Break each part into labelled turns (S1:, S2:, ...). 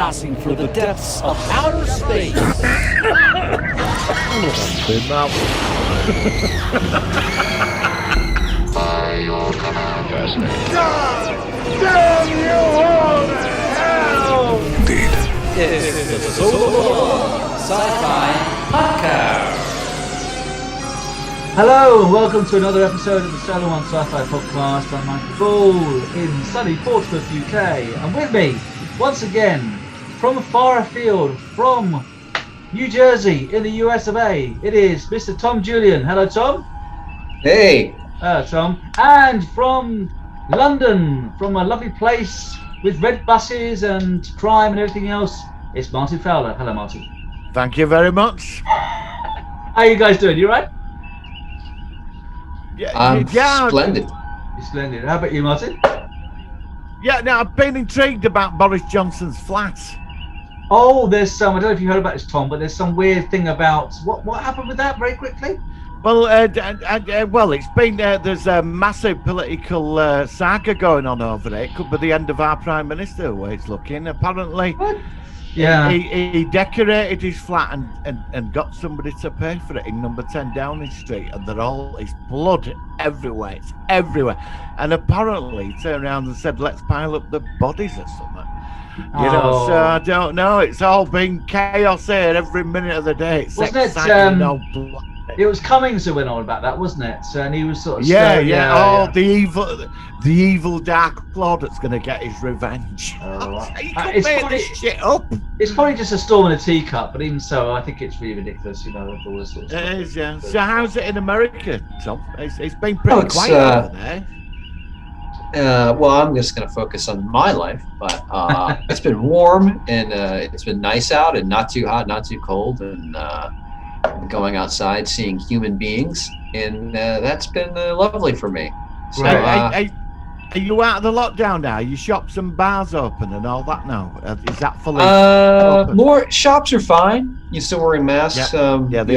S1: passing through the depths of outer space.
S2: Damn you all to hell!
S3: Indeed.
S1: It's the Solo Sci-Fi Podcast.
S4: Hello and welcome to another episode of the Solo One Sci-Fi Podcast. I'm Michael Ball in sunny Portsmouth, UK. And with me, once again, from far afield, from New Jersey in the US of A, it is Mr. Tom Julian. Hello, Tom.
S5: Hey.
S4: Tom. And from London, from a lovely place with red buses and crime and everything else, it's Martin Fowler. Hello, Martin.
S2: Thank you very much.
S4: How you guys doing? You right?
S5: Yeah, splendid.
S4: You're splendid. How about you, Martin?
S2: Yeah, now I've been intrigued about Boris Johnson's flat.
S4: Oh, there's some. I don't know if you heard about this, Tom, but there's some weird thing about what happened with that. Very quickly.
S2: Well, it's been there's a massive political saga going on over it. It could be the end of our Prime Minister, the way it's looking. Apparently,
S4: What? Yeah.
S2: he decorated his flat and got somebody to pay for it in number 10 Downing Street, and it's blood everywhere. It's everywhere. And apparently, he turned around and said, "Let's pile up the bodies or something." So I don't know. It's all been chaos here every minute of the day. It's
S4: Wasn't it,
S2: exciting, no blood.
S4: It was Cummings who went on about that, wasn't it? And he was sort of
S2: the evil Dark Lord that's going to get his revenge. You can't make this shit up.
S4: It's probably just a storm in a teacup, but even so, I think it's really ridiculous. With all this sort of stuff.
S2: It is, yeah. So how's it in America, Tom? It's been pretty quiet over there.
S5: Well, I'm just going to focus on my life, but it's been warm and it's been nice out and not too hot, not too cold, and going outside, seeing human beings, and that's been lovely for me. So,
S2: Right. Are you out of the lockdown now? Are your shops and bars open and all that now? Is that fully open?
S5: more shops are fine. You're still wearing masks.
S2: They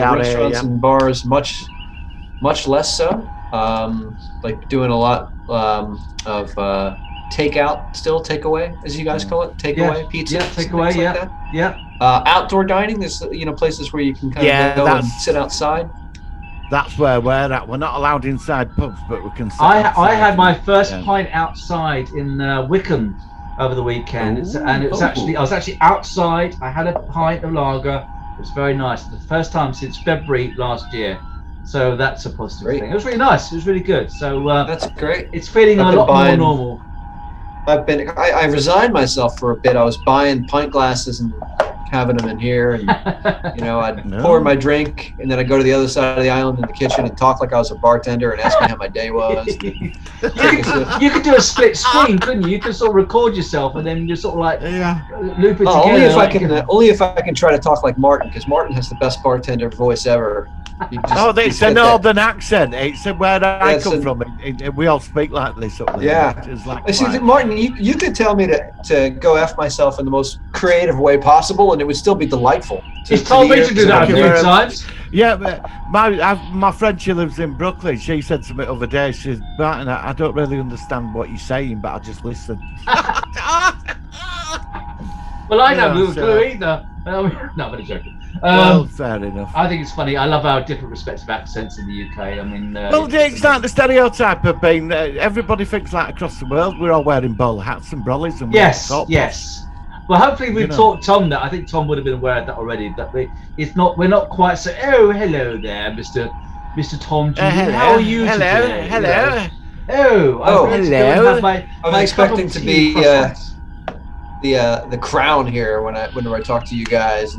S2: are
S5: restaurants and bars much less so. Like doing a lot of takeout, still takeaway, as you guys call it, takeaway, pizza,
S4: takeaway, yeah.
S5: Outdoor dining. There's places where you can kind of go and sit outside.
S2: That's where we're at. We're not allowed inside pubs, but we can sit
S4: I
S2: outside.
S4: had my first pint outside in Wickham over the weekend, and it was I was actually outside. I had a pint of lager. It was very nice. The first time since February last year. So that's a positive thing. It was really nice. It was really good. So
S5: that's great.
S4: It's feeling a lot more normal.
S5: I resigned myself for a bit. I was buying pint glasses and having them in here, and I'd pour my drink, and then I'd go to the other side of the island in the kitchen and talk like I was a bartender and ask me how my day was.
S4: You could do a split screen, couldn't you? You could sort of record yourself and then just sort of like loop it together.
S5: Only if I can try to talk like Martin, because Martin has the best bartender voice ever.
S2: It's a northern accent. It's where I come from. We all speak like this.
S5: Yeah.
S2: Like
S5: see, Martin, you could tell me to go F myself in the most creative way possible, and it would still be delightful.
S4: He's told me to do that a few times.
S2: Yeah, but my friend, she lives in Brooklyn. She said to me the other day, she said, "Martin, I don't really understand what you're saying, but I just listen."
S4: Well, I don't have a clue either. No, but I'm joking.
S2: Well, fair enough.
S4: I think it's funny. I love our different respective accents in the UK. I mean,
S2: it's like the stereotype of being. Everybody thinks like across the world, we're all wearing bowler hats and brollies and
S4: yes. Well, hopefully we've taught Tom that. I think Tom would have been aware of that already. That we're not quite so. Oh, hello there, Mr. Tom Julian. How are you today?
S2: Hello.
S4: Hello.
S5: I was expecting to be the crown here when I talk to you guys.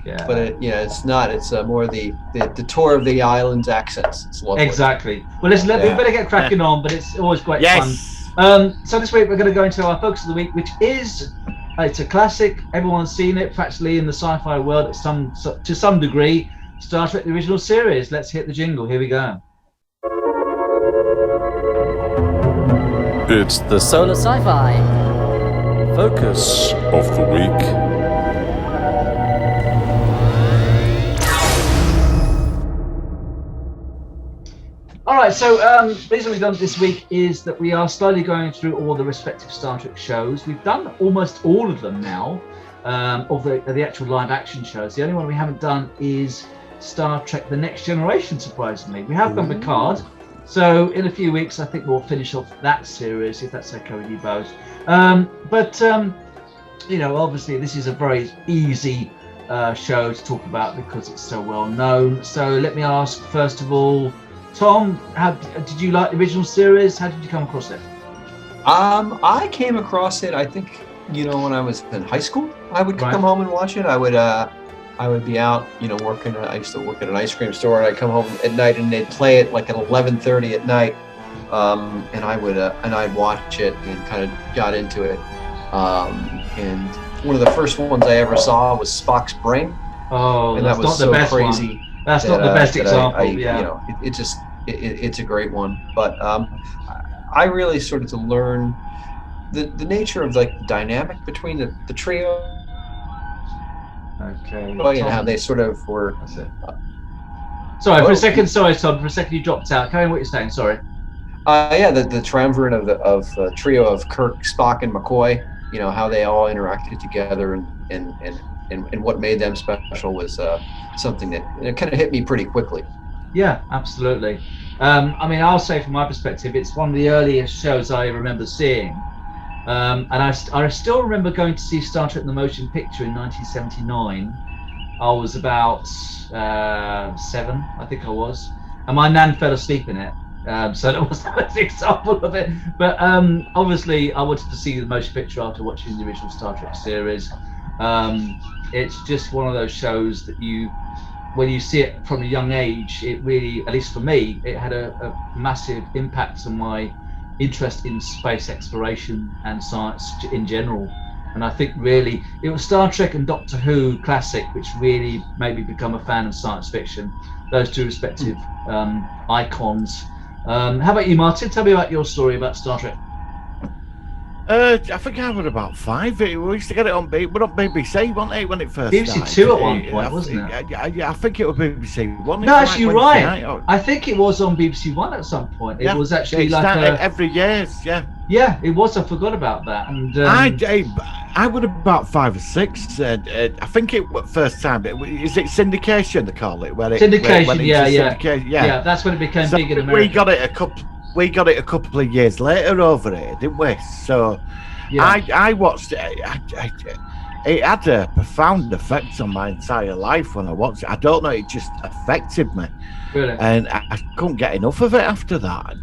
S4: Yeah.
S5: But it's not. It's more the tour of the island's accents. It's lovely.
S4: Exactly. Well, listen, we better get cracking on, but it's always great fun. So this week we're going to go into our focus of the week, which is it's a classic. Everyone's seen it practically in the sci-fi world to some degree. Star Trek: The Original Series. Let's hit the jingle. Here we go.
S3: It's the
S1: Solo Sci-Fi Focus
S3: of the week.
S4: All right, so the reason we've done this week is that we are slowly going through all the respective Star Trek shows. We've done almost all of them now. of the actual live action shows. The only one we haven't done is Star Trek: The Next Generation. Surprisingly, we have done Picard. So in a few weeks, I think we'll finish off that series, if that's okay with you both. You know, obviously this is a very easy show to talk about because it's so well known. So let me ask, first of all, Tom, did you like the original series? How did you come across it?
S5: I came across it, I think, you know, when I was in high school. I would come home and watch it. I would be out, you know, working. I used to work at an ice cream store, and I'd come home at night, and they'd play it like at 11:30 at night, and I'd watch it and kind of got into it. And one of the first ones I ever saw was Spock's brain.
S4: Oh,
S5: and
S4: that's
S5: that was
S4: not the best
S5: crazy.
S4: One. That's not the best example. Yeah,
S5: you know, it's a great one. But I really started to learn the nature of like the dynamic between the trio.
S4: Okay.
S5: And how they sort of were.
S4: That's it. Sorry, for a second. Sorry, Tom. For a second, you dropped out. Carry on what you're saying. Sorry.
S5: Yeah, the triumvirate of the trio of Kirk, Spock, and McCoy. You know how they all interacted together, and what made them special was something that kind of hit me pretty quickly.
S4: Yeah, absolutely. I mean, I'll say from my perspective, it's one of the earliest shows I remember seeing. And I still remember going to see Star Trek: The Motion Picture in 1979. I was about 7, I think I was, and my nan fell asleep in it. So that was an example of it. But obviously, I wanted to see the motion picture after watching the original Star Trek series. It's just one of those shows that when you see it from a young age, it really, at least for me, it had a massive impact on my interest in space exploration and science in general. And I think really it was Star Trek and Doctor Who classic which really made me become a fan of science fiction, those two respective icons. How about you, Martin? Tell me about your story about Star Trek.
S2: I think I was about 5. We used to get it on BBC, wasn't it, when it first
S4: BBC
S2: started?
S4: 2 at one point, wasn't it?
S2: Yeah, I think it was BBC 1.
S4: No, actually, you're right. I think it was on BBC 1 at some point. It was actually
S2: every year, yeah.
S4: Yeah, it was. I forgot about that. And
S2: I would have about 5 or 6. I think it was first time. Is it syndication they call it?
S4: Syndication, yeah.
S2: Yeah,
S4: that's when it became big in America.
S2: We got it a couple of years later over here, didn't we? So I watched it. It had a profound effect on my entire life when I watched it. I don't know, it just affected me.
S4: Really?
S2: And I couldn't get enough of it after that.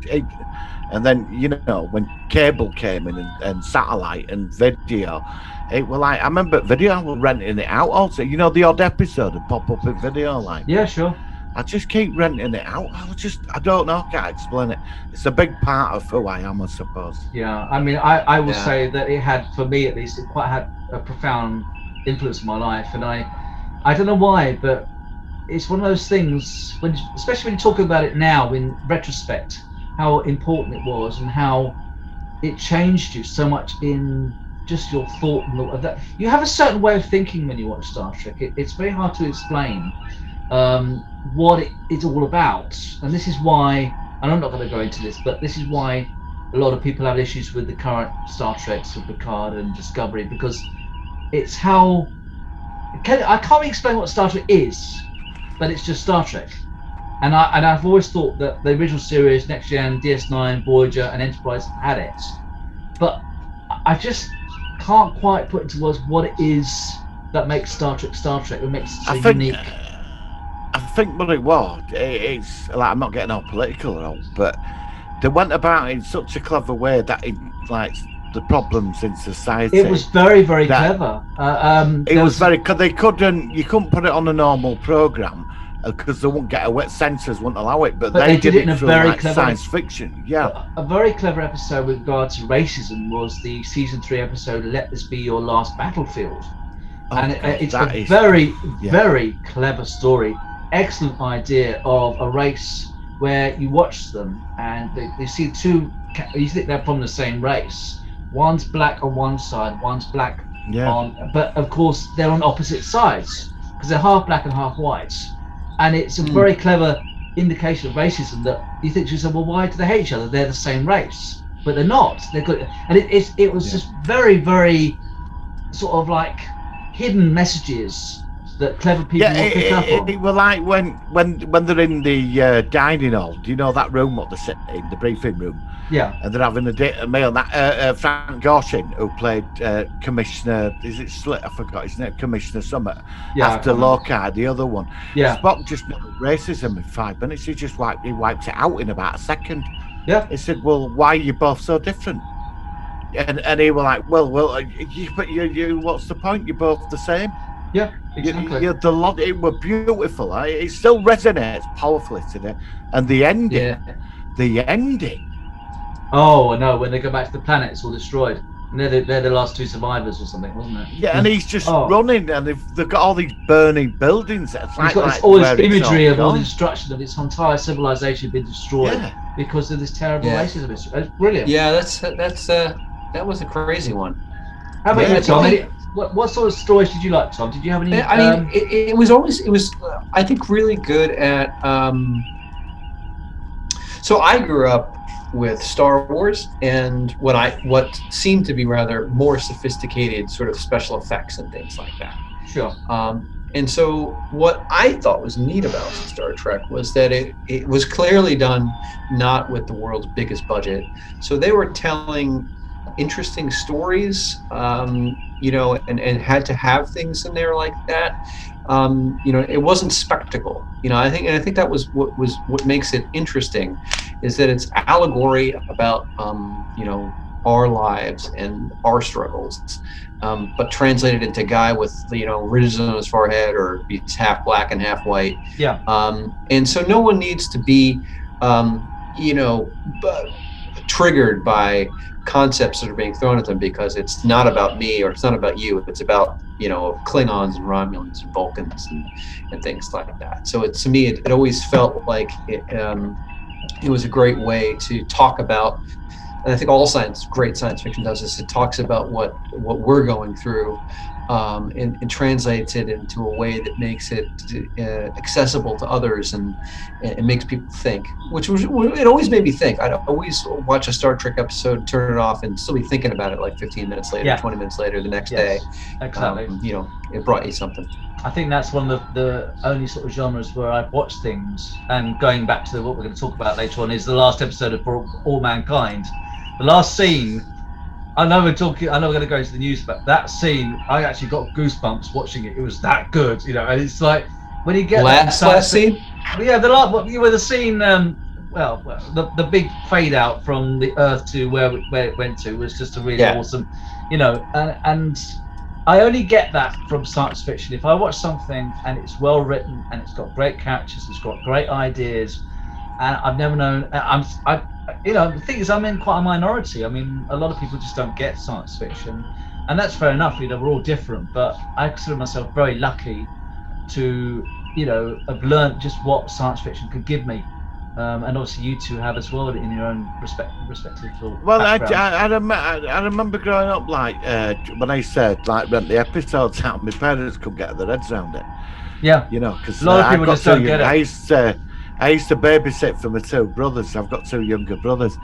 S2: And then, you know, when cable came in and satellite and video, it was like, I remember video, I was renting it out also. You know, the odd episode would pop up in video, like.
S4: Yeah, sure.
S2: I just keep renting it out. I don't know, I can't explain it. It's a big part of who I am, I suppose.
S4: Yeah, I mean, I will say that it had, for me at least, it quite had a profound influence on my life. And I don't know why, but it's one of those things, especially when you talk about it now in retrospect, how important it was and how it changed you so much in just your thought and that. You have a certain way of thinking when you watch Star Trek. It's very hard to explain what it's all about, and this is why, and I'm not going to go into this, but this is why a lot of people have issues with the current Star Treks of Picard and Discovery, because it's how I can't explain what Star Trek is, but it's just Star Trek. And I've always thought that the original series, Next Gen, DS9, Voyager, and Enterprise had it, but I just can't quite put into words what it is that makes Star Trek Star Trek. What makes it so unique.
S2: I think what it was, it's like, I'm not getting all political at all, but they went about it in such a clever way that it, like, the problems in society.
S4: It was very, very clever.
S2: It was very, because you couldn't put it on a normal program because they wouldn't get away, censors wouldn't allow it, but they did it in a very clever science fiction. Yeah, a
S4: very clever episode with regard to racism was the season 3 episode "Let This Be Your Last Battlefield," and it's a very, very clever story. Excellent idea of a race where you watch them and they see two. You think they're from the same race. One's black on one side, one's black on, but of course they're on opposite sides because they're half black and half white. And it's a very clever indication of racism that you think to yourself, well, why do they hate each other? They're the same race, but they're not. They're good, and it was just very, very sort of like hidden messages that clever people will pick up on.
S2: It was like when they're in the dining hall. Do you know that room what they're sitting in, the briefing room?
S4: Yeah.
S2: And they're having a meal. That Frank Gorshin, who played Commissioner, is it Slit? I forgot his name. Commissioner Summit.
S4: Yeah,
S2: After Lokai, the other one.
S4: Yeah.
S2: Spock just knows racism in 5 minutes. He wipes it out in about a second.
S4: Yeah.
S2: He said, "Well, why are you both so different?" And he was like, "Well, but you. What's the point? You're both the same."
S4: Yeah, exactly.
S2: It was beautiful. It still resonates powerfully today. And the ending,
S4: Oh no! When they go back to the planet, it's all destroyed. And they're the last 2 survivors or something, wasn't it?
S2: Yeah, and he's just running, and they've got all these burning buildings.
S4: He's got all this imagery of all the destruction of its entire civilization being destroyed because of this terrible racism. It's brilliant.
S5: Yeah, that was a crazy one.
S4: How about you, Tom? What sort of stories did you like, Tom? Did you have any?
S5: I mean, it was I think really good at. So I grew up with Star Wars and what seemed to be rather more sophisticated sort of special effects and things like that.
S4: Sure.
S5: And so what I thought was neat about Star Trek was that it was clearly done not with the world's biggest budget. So they were telling interesting stories, and had to have things in there like that. It wasn't spectacle. I think that was what makes it interesting, is that it's allegory about our lives and our struggles, but translated into a guy with ridges on his forehead, or he's half black and half white.
S4: Yeah.
S5: And so no one needs to be triggered by concepts that are being thrown at them, because it's not about me or it's not about you. It's about Klingons and Romulans and Vulcans and things like that. So to me it always felt like it was a great way to talk about, and I think all great science fiction does this. It talks about what we're going through, and translates it into a way that makes it accessible to others and makes people think. It always made me think. I'd always watch a Star Trek episode, turn it off, and still be thinking about it like 15 minutes later, 20 minutes later, the next day.
S4: Exactly.
S5: It brought you something.
S4: I think that's one of the only sort of genres where I've watched things, and going back to what we're going to talk about later on is the last episode of For All Mankind. The last scene, I know we're going to go into the news, but that scene, I actually got goosebumps watching it. It was that good, and it's like when you get
S5: last scene.
S4: Yeah, the scene. The big fade out from the Earth to where it went to was just a really awesome, and I only get that from science fiction. If I watch something and it's well written and it's got great characters, it's got great ideas, and I've never known. The thing is, I'm in quite a minority. I mean, a lot of people just don't get science fiction, and that's fair enough. We're all different, but I consider myself very lucky to, have learned just what science fiction could give me, and obviously you two have as well in your own respective.
S2: Well, I remember growing up when I said rent the episodes out. My parents couldn't get their heads around it.
S4: Yeah,
S2: because
S4: a lot of people just don't get it.
S2: I used to babysit for my 2 brothers. I've got 2 younger brothers,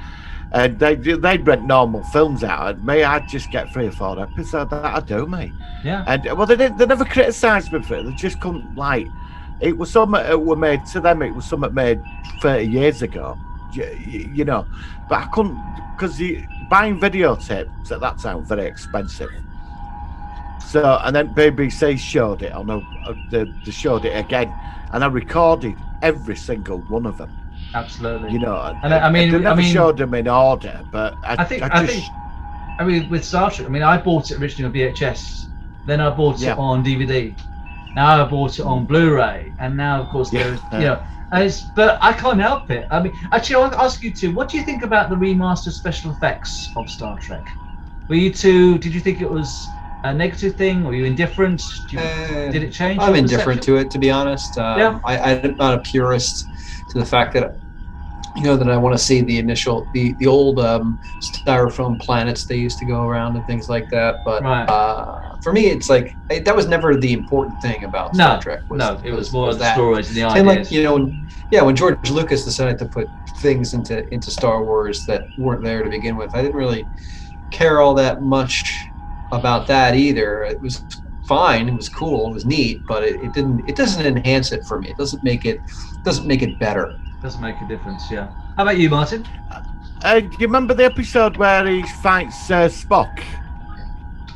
S2: and they'd rent normal films out. And me, I'd just get 3 or 4 episodes. That'd do me.
S4: Yeah.
S2: And they never criticised me for it. They just couldn't it was something that were made to them. It was something made 30 years ago, But I couldn't, because buying videotapes at that time was very expensive. So, and then BBC showed it they showed it again, and I recorded every single one of them.
S4: Absolutely.
S2: And I never showed them in order, but I think
S4: with Star Trek, I bought it originally on VHS, then I bought it on DVD, now I bought it on Blu-ray, and now of course there's but I can't help it. Actually, I'll ask you two, what do you think about the remastered special effects of Star Trek? Did you think it was a negative thing? Were you indifferent? Did it change?
S5: I'm indifferent to it, to be honest. I'm not a purist to the fact that that I want to see the old styrofoam planets they used to go around and things like that. But for me, it's like that was never the important thing about Star Trek.
S4: It was more the stories and the ideas.
S5: And when George Lucas decided to put things into Star Wars that weren't there to begin with, I didn't really care all that much about that either. It was fine. It was cool. It was neat, but it didn't. It doesn't enhance it for me. It doesn't make it better.
S4: Doesn't make a difference. Yeah. How about you, Martin?
S2: Do you remember the episode where he fights Spock?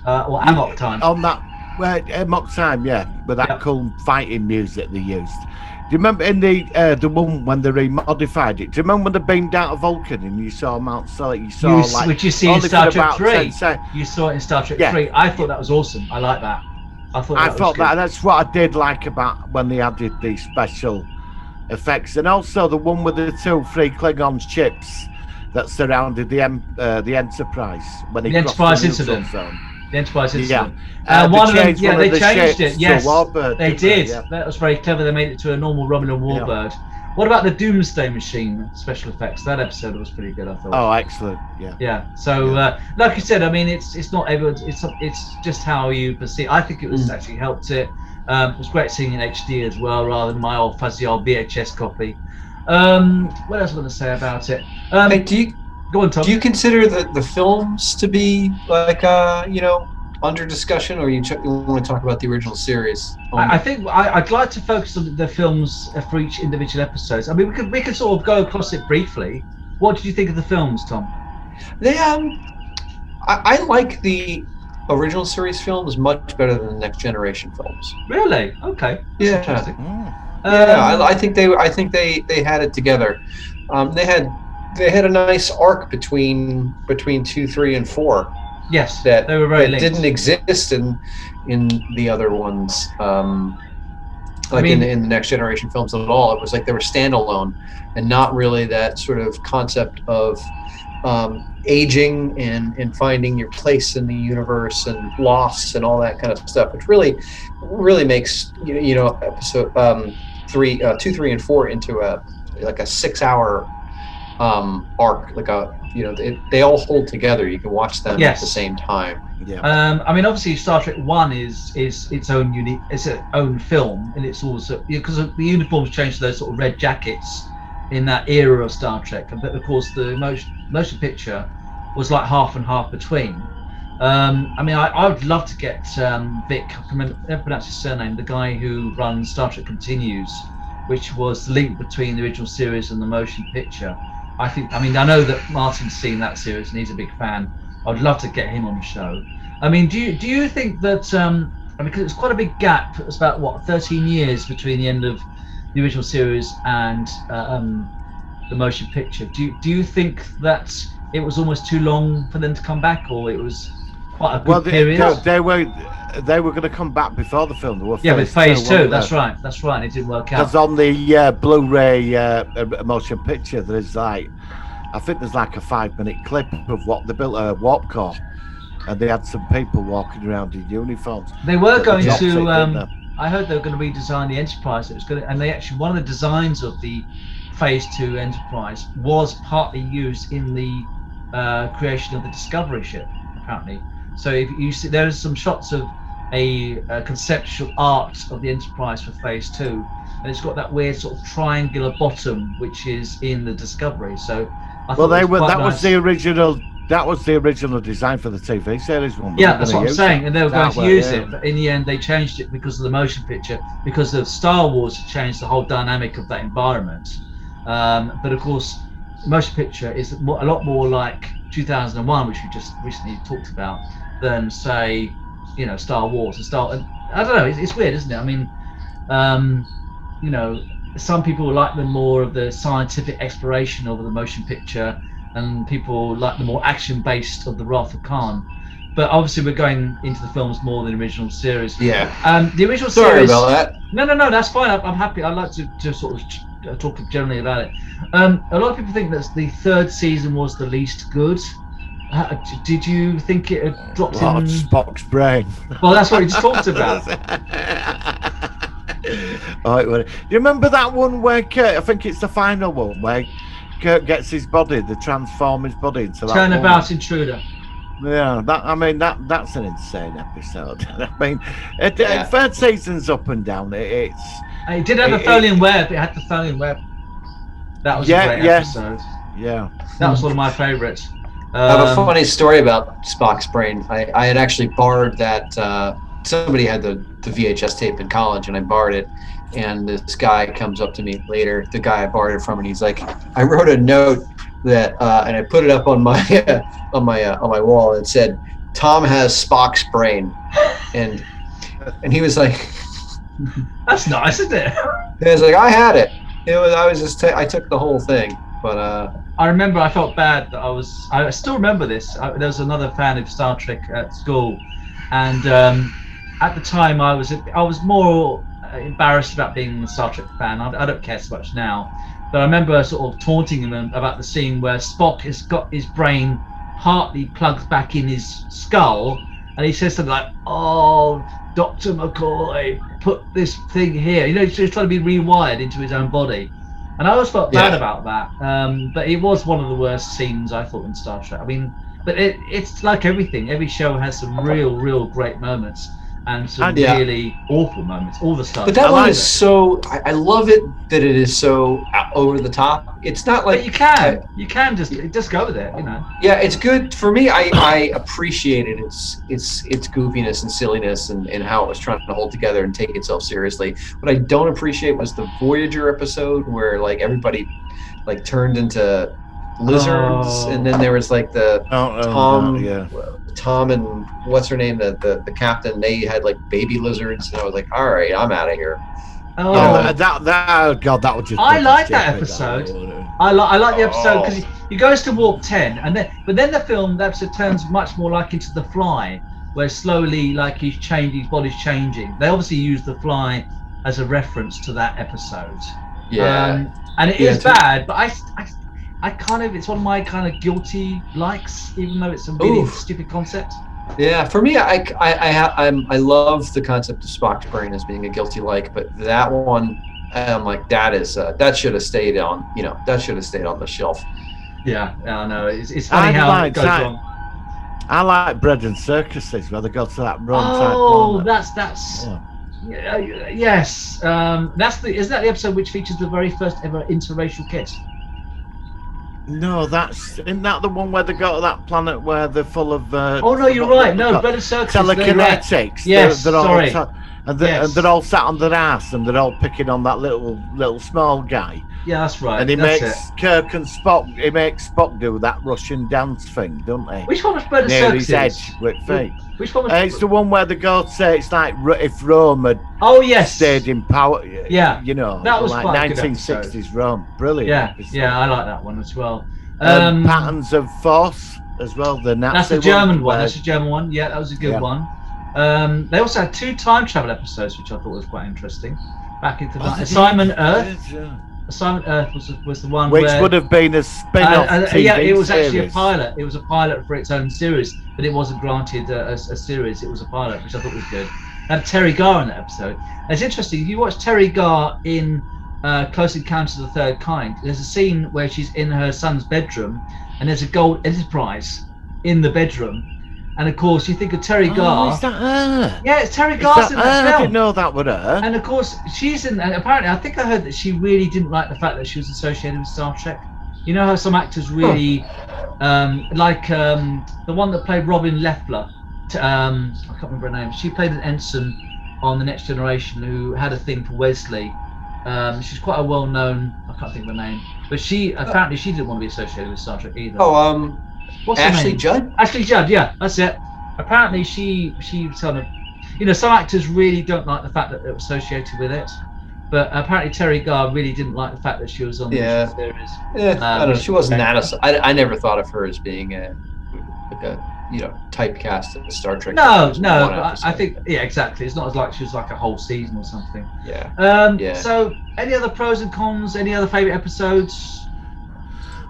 S4: Or Amok time.
S2: On that, Mock Time, yeah, with that cool fighting music they used. Do you remember in the one when they remodified it? Do you remember when they beamed out of Vulcan and you saw Mount Solid? You saw
S4: which you see in Star Trek 3. You saw it in Star Trek 3. I thought that was awesome. I like that. I thought
S2: that's what I did like about when they added the special effects, and also the one with the 3 Klingons ships that surrounded the Enterprise when he crossed the neutral zone.
S4: The Enterprise incident.
S2: Yeah.
S4: One of them, they changed it. Yes,
S2: Warbird,
S4: they did.
S2: Yeah.
S4: That was very clever. They made it to a normal Romulan Warbird. Yeah. What about the Doomsday Machine special effects? That episode was pretty good, I thought.
S2: Oh, excellent. Yeah.
S4: Yeah. So, like you said, I mean, it's not everyone's. It's just how you perceive. I think it was actually helped it. It was great seeing in HD as well, rather than my old fuzzy old VHS copy. What else was I going to say about it?
S5: Hey,
S4: Go on, Tom.
S5: Do you consider the films to be like under discussion, or you want to talk about the original series?
S4: I think I'd like to focus on the films for each individual episodes. I mean, we could sort of go across it briefly. What did you think of the films, Tom?
S5: They I like the original series films much better than the Next Generation films.
S4: Really? Okay. That's interesting.
S5: I think they had it together. They had a nice arc between 2, 3, and 4.
S4: Yes,
S5: that
S4: they were very linked.
S5: Didn't exist in the other ones, in the Next Generation films at all. It was like they were standalone, and not really that sort of concept of aging and finding your place in the universe and loss and all that kind of stuff, which really makes episode 2, 3, and 4 into a 6-hour arc, they all hold together. You can watch them at the same time.
S2: Yeah.
S4: I mean, obviously, Star Trek 1 is its own unique, it's its own film, and it's also because the uniforms changed to those sort of red jackets in that era of Star Trek, but of course the motion picture was like half and half between. I mean, I would love to get Vic, I can never pronounce his surname, the guy who runs Star Trek Continues, which was the link between the original series and the motion picture. I know that Martin's seen that series and he's a big fan. I'd love to get him on the show. I mean, do you think that because it's quite a big gap, it's about 13 years between the end of the original series and the motion picture. Do you think that it was almost too long for them to come back, or it was quite a good period?
S2: They were going to come back before the film.
S4: With phase 2. That's right. It didn't work out.
S2: Because on the Blu-ray motion picture, there's I think there's like a 5-minute clip of what they built a warp core, and they had some people walking around in uniforms.
S4: They were going to. I heard they were going to redesign the Enterprise. And they actually, one of the designs of the phase 2 Enterprise was partly used in the creation of the Discovery ship, apparently. So if you see, there's some shots of a conceptual art of the Enterprise for phase 2, and it's got that weird sort of triangular bottom which is in the Discovery. So that was the original design for the TV series one. Yeah, that's what I'm saying, and they were going to use it, but in the end they changed it because of the motion picture, because of Star Wars had changed the whole dynamic of that environment. But of course, the motion picture is a lot more like 2001, which we just recently talked about, than say, Star Wars and I don't know. It's weird, isn't it? I mean, some people like the more of the scientific exploration of the motion picture, and people like the more action-based of the Wrath of Khan. But obviously, we're going into the films more than the original series.
S5: Yeah.
S4: The original
S5: Sorry
S4: series.
S5: Sorry about that.
S4: No, that's fine. I'm happy. I'd like to sort of talk generally about it. A lot of people think that the third season was the least good. Did you think it had dropped in
S2: Spock's brain?
S4: Well, that's what we just talked about.
S2: Do you remember that one where Kirk, I think it's the final one, where Kirk gets his body, they transform his body into that
S4: Turnabout Intruder.
S2: Yeah, that's an insane episode. I mean, third season's up and down. It
S4: did have a Tholian Web. It had the Tholian Web. That was a great episode.
S2: Yeah,
S4: that was one of my favourites.
S5: I have a funny story about Spock's brain. I had actually borrowed that somebody had the VHS tape in college, and I borrowed it. And this guy comes up to me later, the guy I borrowed it from, and he's like, I wrote a note that, and I put it up on my on my wall, and it said, "Tom has Spock's brain," and he was like,
S4: That's nice, isn't it?
S5: he was like, I had it. I took the whole thing, but
S4: I remember I felt bad that I still remember this. There was another fan of Star Trek at school, and at the time I was more embarrassed about being a Star Trek fan. I don't care so much now, but I remember sort of taunting him about the scene where Spock has got his brain partly plugged back in his skull, and he says something like, "Oh, Dr. McCoy, put this thing here." You know, he's trying to be rewired into his own body. And I always felt bad about that. But it was one of the worst scenes, I thought, in Star Trek. I mean, but it's like everything. Every show has some real great moments and some really awful moments. All the stuff.
S5: But that one is so. I love it that it is so over the top. It's not like
S4: but you can just go with it, you know.
S5: Yeah, it's good for me. I appreciated its goofiness and silliness and how it was trying to hold together and take itself seriously. What I don't appreciate was the Voyager episode where like everybody like turned into lizards, and then there was like the Tom and what's her name, the captain. They had like baby lizards, and I was like, all right, I'm out of here.
S4: Oh,
S2: that was just.
S4: I like that episode. I like the episode because he goes to warp 10, but then the episode turns much more like into The Fly, where slowly like his body's changing. They obviously use The Fly as a reference to that episode.
S5: Yeah,
S4: and it is bad, but I kind of, it's one of my kind of guilty likes, even though it's a really stupid concept.
S5: Yeah, for me, I love the concept of Spock's brain as being a guilty like, but that one, I'm like, that should have stayed on, the shelf.
S4: Yeah, I know. It's funny how it goes wrong.
S2: I like Bread and Circuses where they go to that run type.
S4: Oh, that's. Yes. Isn't that the episode which features the very first ever interracial kiss?
S2: No, isn't that the one where they go to that planet where they're full of?
S4: Oh no, you're right. No, Bread and Circuses.
S2: Telekinetics.
S4: Yes,
S2: sorry. And they're all sat on their ass, and they're all picking on that little small guy.
S4: Yeah, that's right.
S2: And he makes Kirk and Spock. He makes Spock do that Russian dance thing, don't he?
S4: Which one was Bread and
S2: Near
S4: Circuses?
S2: his edge with feet.
S4: Which one was?
S2: It's the one where the gods say it's like if Rome had stayed in power.
S4: Yeah,
S2: that was like 1960s Rome. Brilliant.
S4: Yeah, I like that one as well.
S2: Patterns of Force as well.
S4: That's the German one. That's the German one. Yeah, that was a good one. They also had 2 time travel episodes, which I thought was quite interesting. Back into that. Assignment Earth. Assignment Earth was the one
S2: which would have been a spin-off TV
S4: it was actually
S2: series.
S4: a pilot. It was a pilot for its own series, but it wasn't granted a series. It was a pilot, which I thought was good. Had Terry Garr in that episode. And it's interesting. If you watch Terry Garr in Close Encounters of the Third Kind, there's a scene where she's in her son's bedroom, and there's a gold Enterprise in the bedroom. And of course, you think of Terry Garr.
S2: Is that her?
S4: Yeah, it's Terry Garr in that film.
S2: I didn't know that was her.
S4: And of course, she's in. And apparently, I think I heard that she really didn't like the fact that she was associated with Star Trek. You know how some actors really, like the one that played Robin Leffler. I can't remember her name. She played an ensign on The Next Generation who had a thing for Wesley. She's quite a well-known. I can't think of her name, but she didn't want to be associated with Star Trek either. What's
S5: Ashley
S4: her name?
S5: Judd?
S4: Ashley Judd, yeah, that's it. Apparently she kind of, some actors really don't like the fact that they're associated with it, but apparently Terry Garr really didn't like the fact that she was on the series.
S5: Yeah, I don't know. She wasn't that. I never thought of her as being typecast as Star Trek.
S4: No, but I think exactly. It's not as like she was like a whole season or something.
S5: Yeah.
S4: So, any other pros and cons? Any other favourite episodes?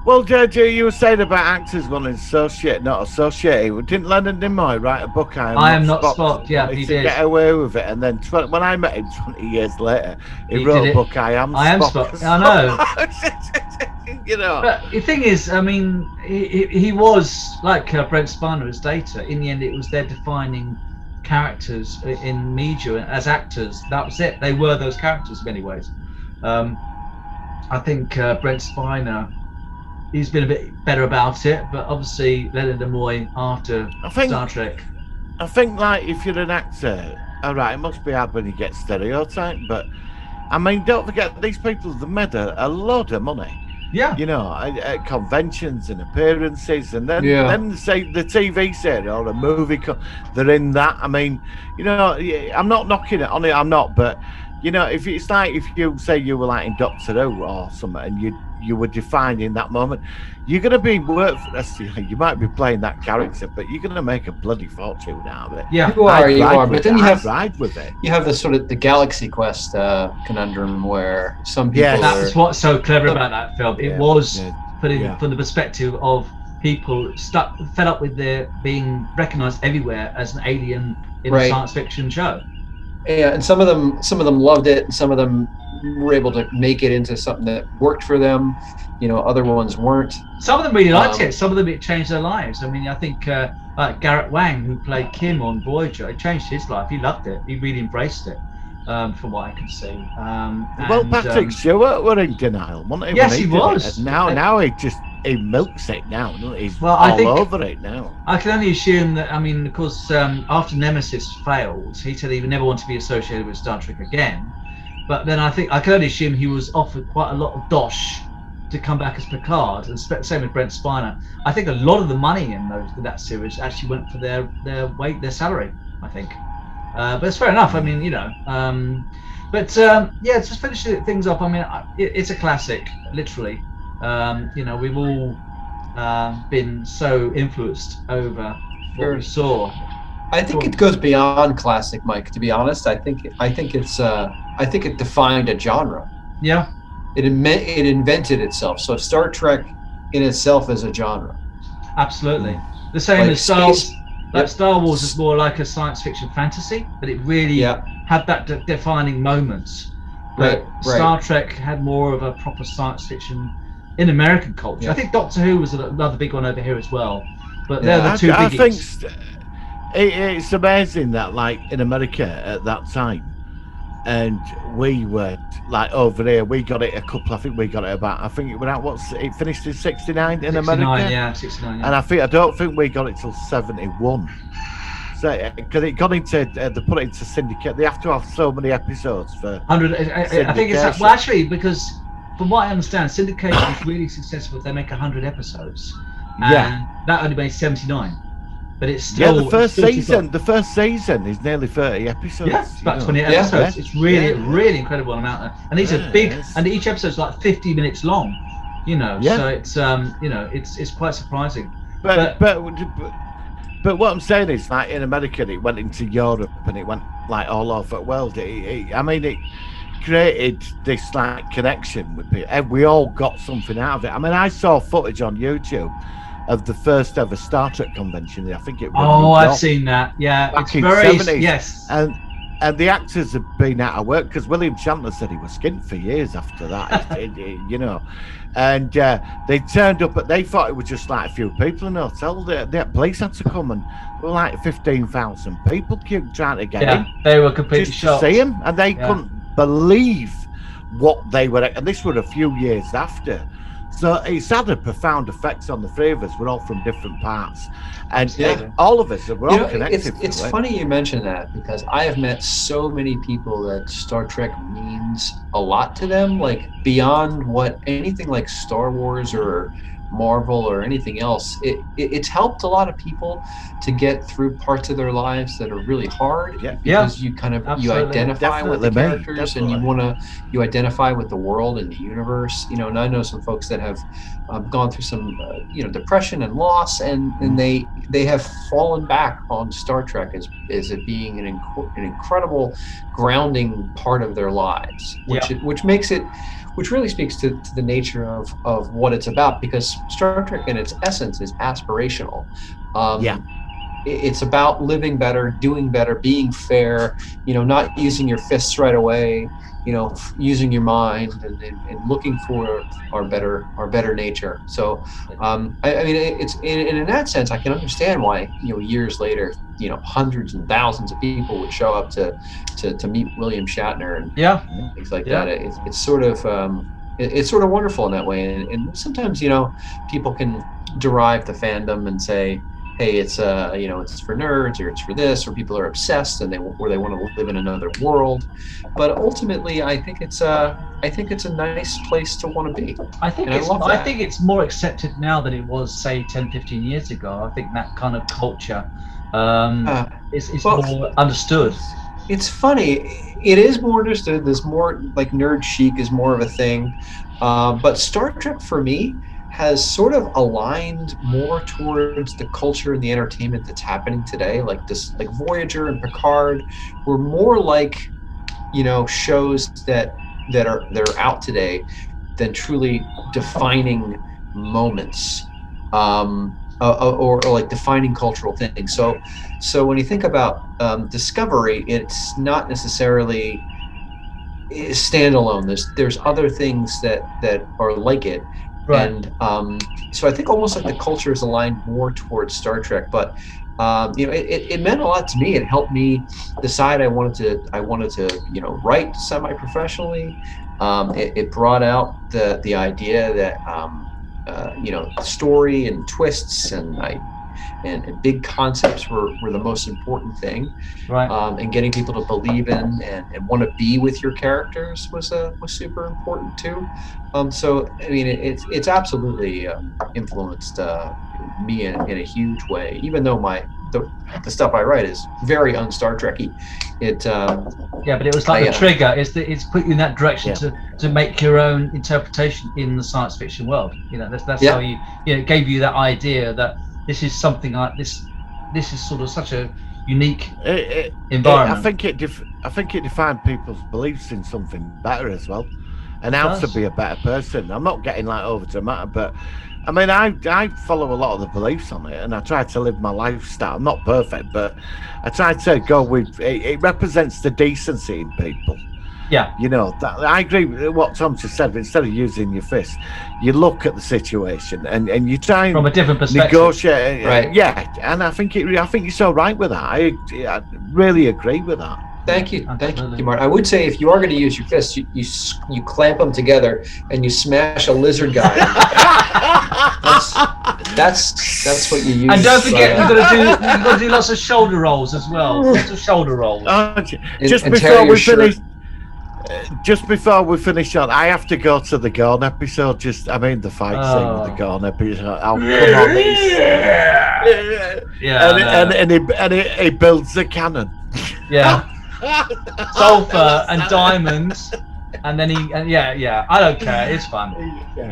S2: Well, JJ, you were saying about actors wanting to not associate. Didn't Leonard Nimoy write a book?
S4: I am not Spock. Yeah, he did.
S2: Get away with it, and then when I met him 20 years later, he wrote a book. I am Spock.
S4: I know. But the thing is, I mean, he was like Brent Spiner as Data. In the end, it was their defining characters in media as actors. That was it. They were those characters in many ways. I think Brent Spiner. He's been a bit better about it, but obviously Leonard Nimoy after Star Trek.
S2: I think, like, if you're an actor, all right, it must be hard when you get stereotyped, but I mean, don't forget these people have made a lot of money.
S4: Yeah.
S2: You know, at conventions and appearances, and
S5: Yeah.
S2: then say the TV series or a movie, they're in that. I mean, you know, I'm not knocking it on it. I'm not, but you know, if it's like if you say you were like in Doctor Who or something, and you were defining that moment, you're gonna be work for the rest of your life. You might be playing that character, but you're gonna make a bloody fortune out of it.
S4: Yeah.
S5: You are,
S2: I'd
S5: but then
S2: I'd ride with it.
S5: you have the sort of the Galaxy Quest conundrum where some people
S2: Yes.
S5: are,
S4: That's what's so clever about that film. It
S2: Yeah,
S4: was
S2: yeah,
S4: put in
S2: yeah.
S4: from the perspective of people fed up with their being recognized everywhere as an alien in a
S5: Right.
S4: science fiction show.
S5: yeah, and some of them loved it, and some of them were able to make it into something that worked for them. You know, other ones weren't.
S4: Some of them really liked
S5: Um,
S4: it. Some of them it changed their lives. I mean, I think like Garrett Wang, who played Kim on Voyager, it changed his life. He loved it. He really embraced it, from what I can see.
S2: Well,
S4: And,
S2: Patrick Stewart were in denial, wasn't he?
S4: Yes,
S2: when
S4: he
S2: did it?
S4: was.
S2: And now he milks it now. Doesn't he? He's
S4: Well, I
S2: all
S4: think-
S2: over it now.
S4: I can only assume that, I mean, of course, after Nemesis failed, he said he would never want to be associated with Star Trek again. But then I think I can only assume he was offered quite a lot of dosh to come back as Picard, and same with Brent Spiner. I think a lot of the money in that series actually went for their salary, I think. But it's fair enough. I mean, you know. Yeah, just finish things up. I mean, it's a classic, literally. You know, we've all been so influenced over what we saw.
S5: I think it goes beyond classic, Mike. To be honest, I think it defined a genre.
S4: Yeah,
S5: It invented itself. So Star Trek in itself is a genre.
S4: absolutely. The same
S5: Like
S4: as Star
S5: space-
S4: Like
S5: Yep.
S4: Star Wars is more like a science fiction fantasy, but it really
S5: Yeah.
S4: had that defining moments. But
S5: Right.
S4: Star Trek had more of a proper science fiction in American culture.
S5: Yeah.
S4: I think Doctor Who was another big one over here as well. But
S5: Yeah.
S4: they're the two
S2: I think
S4: biggies.
S2: it's amazing that, like, in America at that time, and we were like over here. We got it I think we got it about. I think it went out. It finished in '69 in
S4: 69,
S2: America.
S4: yeah, 69. Yeah.
S2: And I don't think we got it till '71. So because it got into they put it into syndicate. They have to have so many episodes for.
S4: 100. I think it's
S2: Syndication.
S4: well, actually, because from what I understand, syndication is really successful if they make 100 episodes. And
S2: Yeah.
S4: that only made 79. But it's still
S2: Yeah, the first
S4: it's still
S2: season. The first season is nearly 30 episodes.
S4: Yeah, it's about
S2: you know.
S4: 28
S5: Yeah.
S4: episodes. It's really,
S2: Yeah.
S4: really incredible amount. And these are
S2: Yeah,
S4: big,
S2: it's-
S4: and each episode's like 50 minutes long. You know,
S2: Yeah.
S4: so it's it's quite surprising.
S2: But what I'm saying is, like, in America, it went into Europe and it went like all over the world. It created this like connection with people. And we all got something out of it. I mean, I saw footage on YouTube of the first ever Star Trek convention. I think it was.
S4: Oh, I've seen that. Yeah,
S2: Back
S4: it's
S2: in
S4: very
S2: 70s.
S4: yes.
S2: And the actors have been out of work because William Shatner said he was skint for years after that. You know, and they turned up, but they thought it was just like a few people in the hotel. The police had to come, and there were like 15,000 people trying to get
S4: Yeah,
S2: in
S4: they were completely
S2: just
S4: shocked.
S2: to see him, and they
S4: Yeah.
S2: couldn't believe what they were. And this were a few years after. So it's had a profound effect on the three of us. We're all from different parts, and
S5: Yeah.
S2: all of us we're all connected.
S5: It's
S2: to it.
S5: funny you mention that because I have met so many people that Star Trek means a lot to them, like beyond what anything like Star Wars or Marvel or anything else. It's helped a lot of people to get through parts of their lives that are really hard
S2: Yeah.
S5: because you kind of you
S4: Absolutely.
S5: identify with the
S2: Definitely, mate.
S5: characters and you identify with the world and the universe. You know, and I know some folks that have gone through some depression and loss, and they have fallen back on Star Trek as it being an incredible grounding part of their lives, which really speaks to the nature of what it's about, because Star Trek in its essence is aspirational. It's about living better, doing better, being fair, not using your fists right away, using your mind and looking for our better nature. So, I mean, it's in that sense, I can understand why, years later, hundreds and thousands of people would show up to meet William Shatner and things like that. It's sort of wonderful in that way. And sometimes, people can derive the fandom and say, hey, it's it's for nerds, or it's for this, or people are obsessed and they want to live in another world. But ultimately, I think it's a nice place to want to be.
S4: I think it's more accepted now than it was, say, 10, 15 years ago. I think that kind of culture is more understood.
S5: It's funny. It is more understood. There's more, like, nerd chic is more of a thing. But Star Trek, for me, has sort of aligned more towards the culture and the entertainment that's happening today. Like Voyager and Picard were more like, shows that are out today than truly defining moments. Or like defining cultural things. So when you think about Discovery, it's not necessarily standalone. There's other things that are like it, right. And so I think almost like the culture is aligned more towards Star Trek. But it meant a lot to me. It helped me decide I wanted to write semi-professionally. It brought out the idea that story and twists and big concepts were the most important thing, right? And getting people to believe in and want to be with your characters was super important too. So I mean, it's absolutely influenced me in a huge way. Even though the stuff I write is very un-Star Trek-y.
S4: But it was like the trigger. It's put you in that direction to make your own interpretation in the science fiction world. That's how it gave you that idea that this is something like this. This is sort of such a unique environment.
S2: I think it defined people's beliefs in something better as well, and how to be a better person. I'm not getting like over dramatic, but I mean, I follow a lot of the beliefs on it, and I try to live my lifestyle. I'm not perfect, but I try to go with it. Represents the decency in people.
S4: Yeah.
S2: I agree with what Tom just said. But instead of using your fist, you look at the situation and you try and
S4: from a different perspective.
S2: Negotiate.
S5: Right.
S2: Yeah, and I think you're so right with that. I really agree with that.
S5: Thank you, Martin. I would say if you are going to use your fists, you clamp them together and you smash a lizard guy. that's what you use.
S4: And don't forget, you've got to do lots of shoulder rolls as well. Lots of shoulder rolls.
S2: Just before we finish on, I have to go to the Gorn episode. The fight scene with the Gorn episode. Oh, come on! And he builds a cannon.
S4: Yeah. Sulfur and diamonds, and then I don't care. It's fun.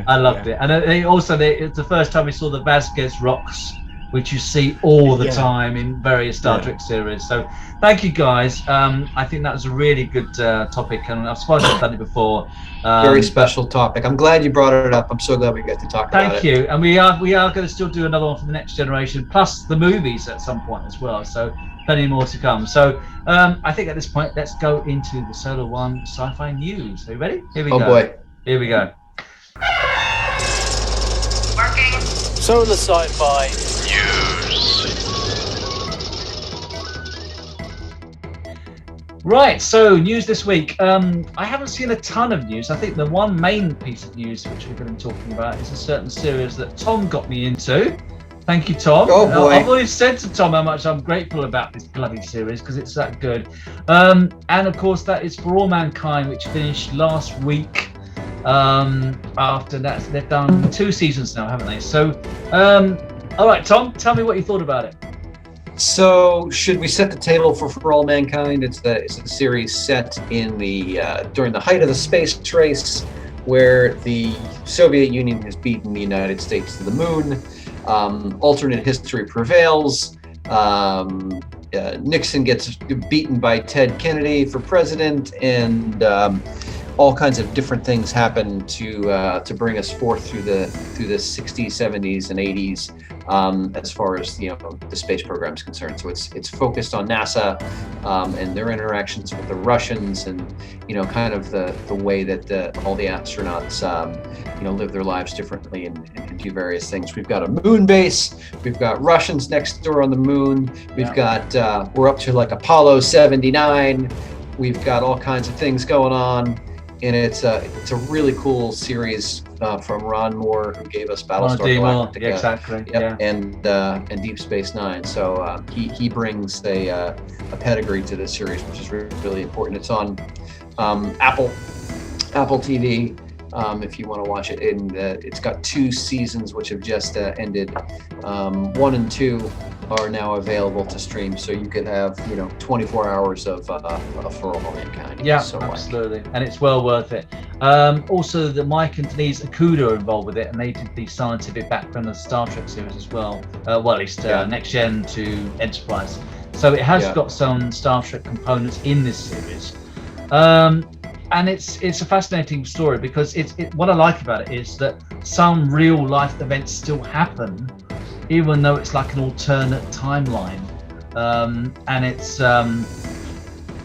S4: I loved it. And it's the first time we saw the Vasquez rocks, which you see all the time in various Star Trek series. So thank you guys. I think that was a really good topic, and I'm surprised I've done it before.
S5: Very special topic. I'm glad you brought it up. I'm so glad we get to talk about it.
S4: Thank you. And we are going to still do another one for the next generation, plus the movies at some point as well. So plenty more to come. So I think at this point, let's go into the Solar One Sci-Fi News. Are you ready? Here we go.
S5: Oh boy.
S4: Here we go.
S3: Working.
S1: Solar Sci-Fi
S4: Right, so news this week. I haven't seen a ton of news. I think the one main piece of news which we're going to be talking about is a certain series that Tom got me into. Thank you, Tom.
S5: Oh boy.
S4: I've always said to Tom how much I'm grateful about this bloody series because it's that good. And of course, that is For All Mankind, which finished last week. After that, they've done 2 seasons now, haven't they? So, all right, Tom, tell me what you thought about it.
S5: So, should we set the table for All Mankind? It's a series set in during the height of the space race, where the Soviet Union has beaten the United States to the moon. Alternate history prevails. Nixon gets beaten by Ted Kennedy for president, and all kinds of different things happen to bring us forth through the 60s, 70s, and 80s as far as the space program is concerned. So it's focused on NASA and their interactions with the Russians, and kind of the way that all the astronauts live their lives differently and do various things. We've got a moon base. We've got Russians next door on the moon. We've got we're up to like Apollo 79. We've got all kinds of things going on. and it's a really cool series from Ron Moore, who gave us Battlestar Galactica,
S4: yeah, exactly.
S5: yep, and Deep Space Nine. So he brings a pedigree to this series, which is really important. It's on Apple TV. If you want to watch it, and it's got 2 seasons which have just ended. 1 and 2 are now available to stream, so you could have 24 hours of For All Mankind.
S4: Yeah,
S5: so
S4: absolutely, and it's well worth it. Also, the Mike and Denise Okuda are involved with it, and they did the scientific background of the Star Trek series as well. Well, at least Next Gen to Enterprise. So it has got some Star Trek components in this series. And it's a fascinating story because what I like about it is that some real life events still happen, even though it's like an alternate timeline. And it's I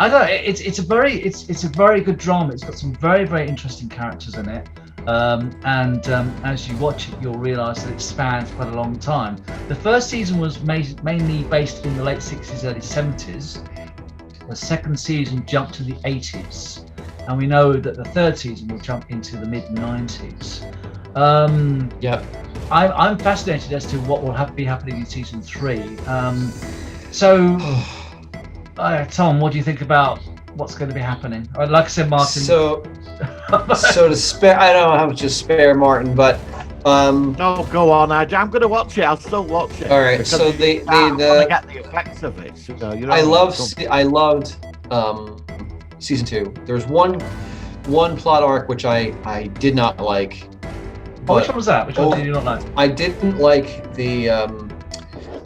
S4: don't know, it's a very good drama. It's got some very, very interesting characters in it. And as you watch it, you'll realise that it spans quite a long time. The first season was mainly based in the late 60s, early 70s. The second season jumped to the 80s. And we know that the third season will jump into the mid-90s. I'm fascinated as to what will be happening in season 3. Tom, what do you think about what's going to be happening? Like I said, Martin.
S5: So to spare, I don't know how much to spare, Martin, but
S2: no, go on. I'm going to watch it. I'll still watch it.
S5: All right. So
S2: I get the effects of it. So,
S5: I loved season 2. There was one plot arc which I did not like.
S4: Which one was that? Which one did you not like?
S5: I didn't like the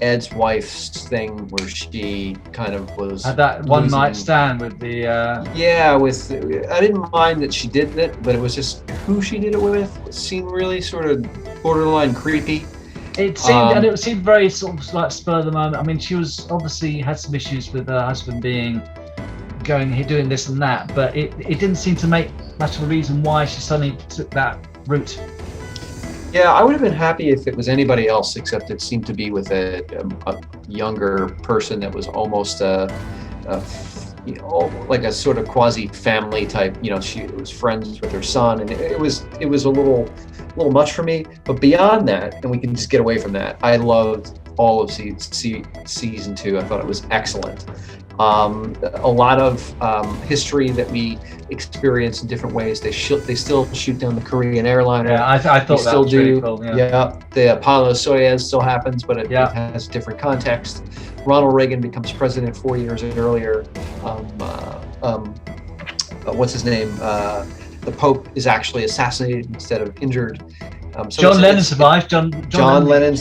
S5: Ed's wife's thing where she kind of was
S4: had that one night stand with the
S5: I didn't mind that she did it, but it was just who she did it with seemed really sort of borderline creepy.
S4: It seemed and it seemed very sort of like spur of the moment. I mean, she was obviously had some issues with her husband doing this and that, but it didn't seem to make much of a reason why she suddenly took that route.
S5: Yeah, I would have been happy if it was anybody else, except it seemed to be with a younger person that was almost like a sort of quasi family type. She was friends with her son, and it was a little much for me. But beyond that, and we can just get away from that, I loved all of season 2. I thought it was excellent. A lot of history that we experience in different ways. They still shoot down the Korean airliner.
S4: Yeah, I thought that
S5: still
S4: was
S5: do.
S4: really cool.
S5: Yeah, the Apollo Soyuz still happens, but it has different context. Ronald Reagan becomes president 4 years earlier. What's his name? The Pope is actually assassinated instead of injured.
S4: John Lennon survives. John
S5: Lennon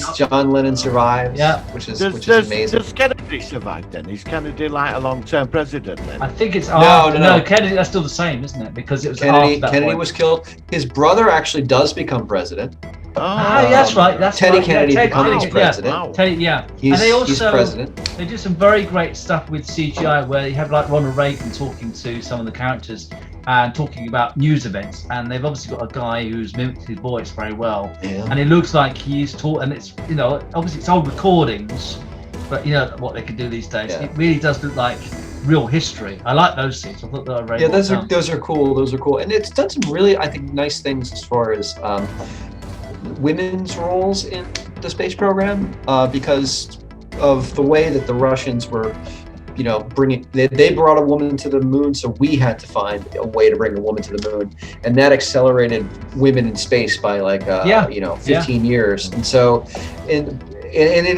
S5: survives.
S4: Yeah,
S5: which is amazing.
S2: Does Kennedy survive then? Is Kennedy like a long-term president then?
S4: I think it's
S5: no.
S4: Kennedy. That's still the same, isn't it? Because it was
S5: Kennedy was killed. His brother actually does become president.
S4: That's right. That's
S5: Teddy
S4: right.
S5: Kennedy becomes president.
S2: Wow.
S4: Teddy,
S5: he's president.
S4: They do some very great stuff with CGI where you have like Ronald Reagan talking to some of the characters and talking about news events, and they've obviously got a guy who's mimicked his voice very well, and it looks like he's taught, and it's obviously it's old recordings, but what they can do these days. It really does look like real history. I like those scenes. I thought they were very well done.
S5: Those are cool, and it's done some really, I think, nice things as far as women's roles in the space program, because of the way that the Russians were they brought a woman to the moon, so we had to find a way to bring a woman to the moon, and that accelerated women in space by 15 years. And so in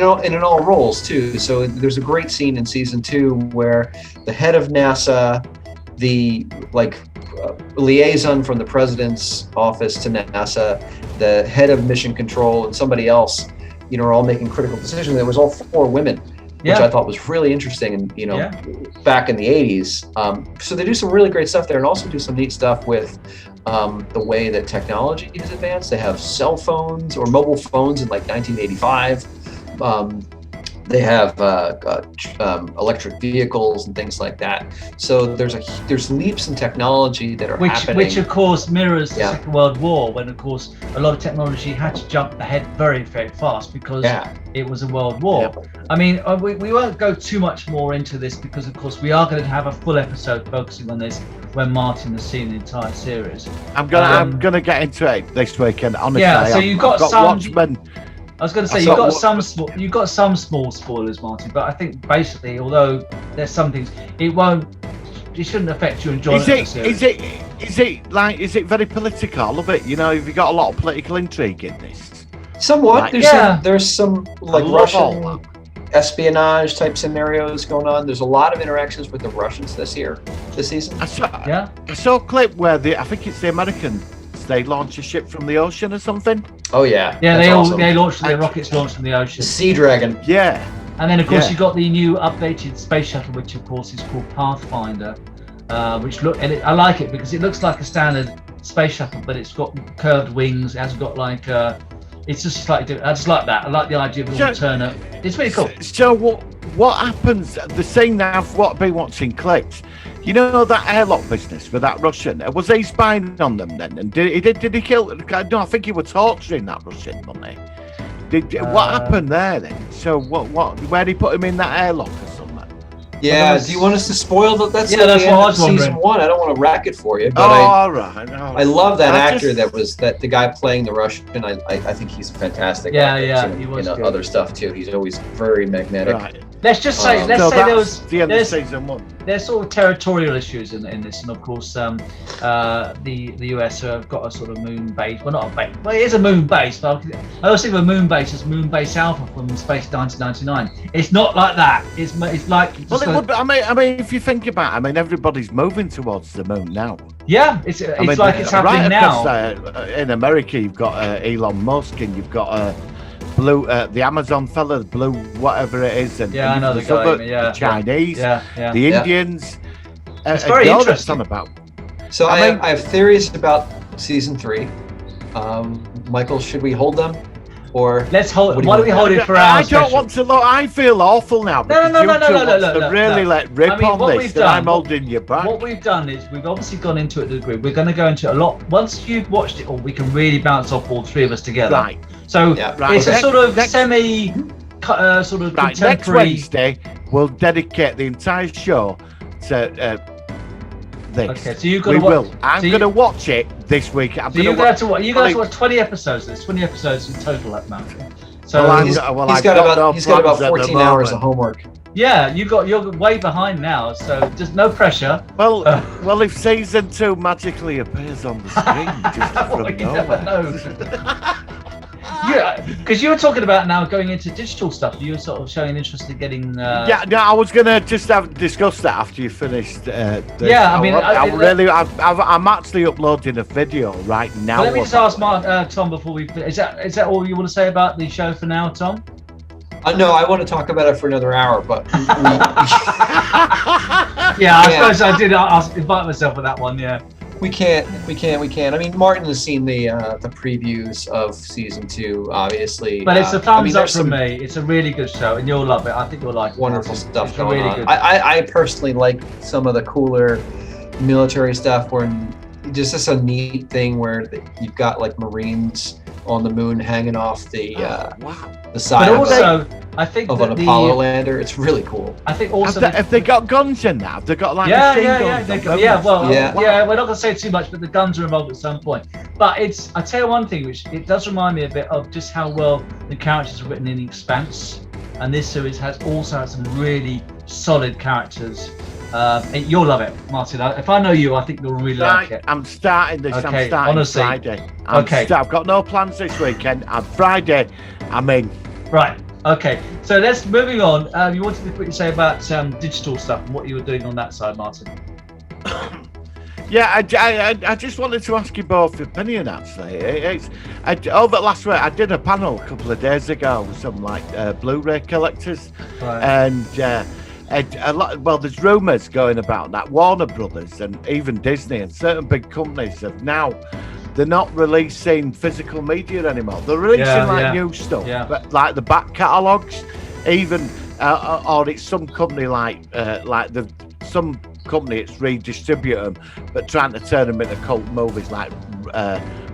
S5: all roles too. So there's a great scene in season 2 where the head of NASA, the liaison from the president's office to NASA, the head of mission control, and somebody else, are all making critical decisions. There was all 4 women. Which I thought was really interesting, and back in the 80s. So they do some really great stuff there, and also do some neat stuff with the way that technology has advanced. They have cell phones or mobile phones in 1985. They have electric vehicles and things like that. So there's leaps in technology that are happening.
S4: Which of course mirrors the Second World War, when of course a lot of technology had to jump ahead very, very fast because it was a world war. I mean, we won't go too much more into this because of course we are going to have a full episode focusing on this when Martin has seen the entire series. I'm
S2: gonna get into it this weekend. Honestly,
S4: so you've got some.
S2: Watchmen.
S4: I was going to say you've got some small spoilers, Martin, but I think basically, although there's some things, it shouldn't affect your enjoyment of the series.
S2: Is it very political? I love it. You know, have you got a lot of political intrigue in this?
S5: Somewhat. There's some like Russian espionage type scenarios going on. There's a lot of interactions with the Russians this season.
S2: I saw a clip where I think it's the Americans. They launch a ship from the ocean or something.
S5: Oh yeah.
S4: Yeah, they launched their rockets from the ocean.
S5: Sea Dragon.
S2: Yeah.
S4: And then of course you've got the new updated space shuttle, which of course is called Pathfinder, I like it because it looks like a standard space shuttle, but it's got curved wings. It has got like it's just slightly different. I just like that. I like the idea of an alternate. It's really cool.
S2: So what happens? The scene I've been watching clips. You know that airlock business with that Russian? Was he spying on them then? And did he kill? No, I think he was torturing that Russian, wasn't he? What happened there then? So where did he put him in that airlock or something?
S5: Yeah, do you want us to spoil that? That's
S4: what I was
S5: season 1. I don't want to rack it for you, but
S2: all right.
S5: I love that actor that the guy playing the Russian. I think he's fantastic.
S4: He was
S5: in other stuff too. He's always very magnetic.
S2: Right.
S4: Let's just say there was
S2: the end of season 1.
S4: There's sort of territorial issues in this, and of course the US have got a sort of moon base. Well, not a base. Well, it is a moon base, but I always think of a moon base as Moon Base Alpha from Space 1999. It's not like that. It's like.
S2: Well, it would be, I mean, if you think about it, I mean, everybody's moving towards the moon now.
S4: Yeah, it's like it's happening now.
S2: In America, you've got Elon Musk, and you've got Blue, the Amazon fella, Blue, whatever it is, and
S4: I know the guy.
S2: The Chinese, the Indians.
S4: It's very interesting.
S5: So I have theories about season 3. Michael, should we hold them, or
S4: let's hold? Why don't we hold it for our?
S2: I don't want to look. I feel awful now.
S4: No.
S2: Really let rip on this. I'm holding you back.
S4: What we've done is we've obviously gone into it to a degree. We're going to go into it a lot. Once you've watched it all, we can really bounce off all three of us together.
S2: Right.
S4: So it's a sort of contemporary.
S2: Next Wednesday, we'll dedicate the entire show to this.
S4: Okay, so you've got to watch.
S2: I'm going to watch it this week.
S4: You're going to watch 20 episodes. There's 20 episodes in total at Mountain. So
S5: he's got about 14 hours of homework.
S4: Yeah, you're way behind now, so just no pressure.
S2: Well, if season 2 magically appears on the screen just from nowhere.
S4: Yeah, because you were talking about now going into digital stuff. You were sort of showing interest in getting.
S2: I was gonna just discuss that after you finished. I'm actually uploading a video right now.
S4: Let me just ask Tom before we. Is that all you want to say about the show for now, Tom?
S5: No, I want to talk about it for another hour, but.
S4: I suppose I did. I'll invite myself for that one. Yeah.
S5: We can't. I mean, Martin has seen the previews of season 2, obviously.
S4: But it's a thumbs up from me. It's a really good show, and you'll love it. I think you'll like it.
S5: Wonderful stuff going on. I personally like some of the cooler military stuff, where just a neat thing where you've got like Marines on the moon hanging off the side of an Apollo lander. It's really cool.
S4: I think also
S2: have they got guns in that? Have they got like
S4: guns? We're not going to say too much, but the guns are involved at some point. But I tell you one thing, which it does remind me a bit of just how well the characters are written in The Expanse, and this series also has some really solid characters. You'll love it, Martin. If I know you, I think you'll really like it.
S2: I'm starting this.
S4: Okay,
S2: I'm starting
S4: honestly.
S2: Friday.
S4: I've
S2: got no plans this weekend. Friday, I'm in.
S4: Right. Okay. So let's moving on. You wanted to quickly say about digital stuff and what you were doing on that side, Martin.
S2: Yeah, I just wanted to ask you both your opinion. Actually, over last week I did a panel a couple of days ago with some Blu-ray collectors, and. There's rumours going about that Warner Brothers and even Disney and certain big companies they're not releasing physical media anymore. They're releasing new stuff, but like the back catalogues, even or it's some company like some company it's redistribute them, but trying to turn them into cult movies like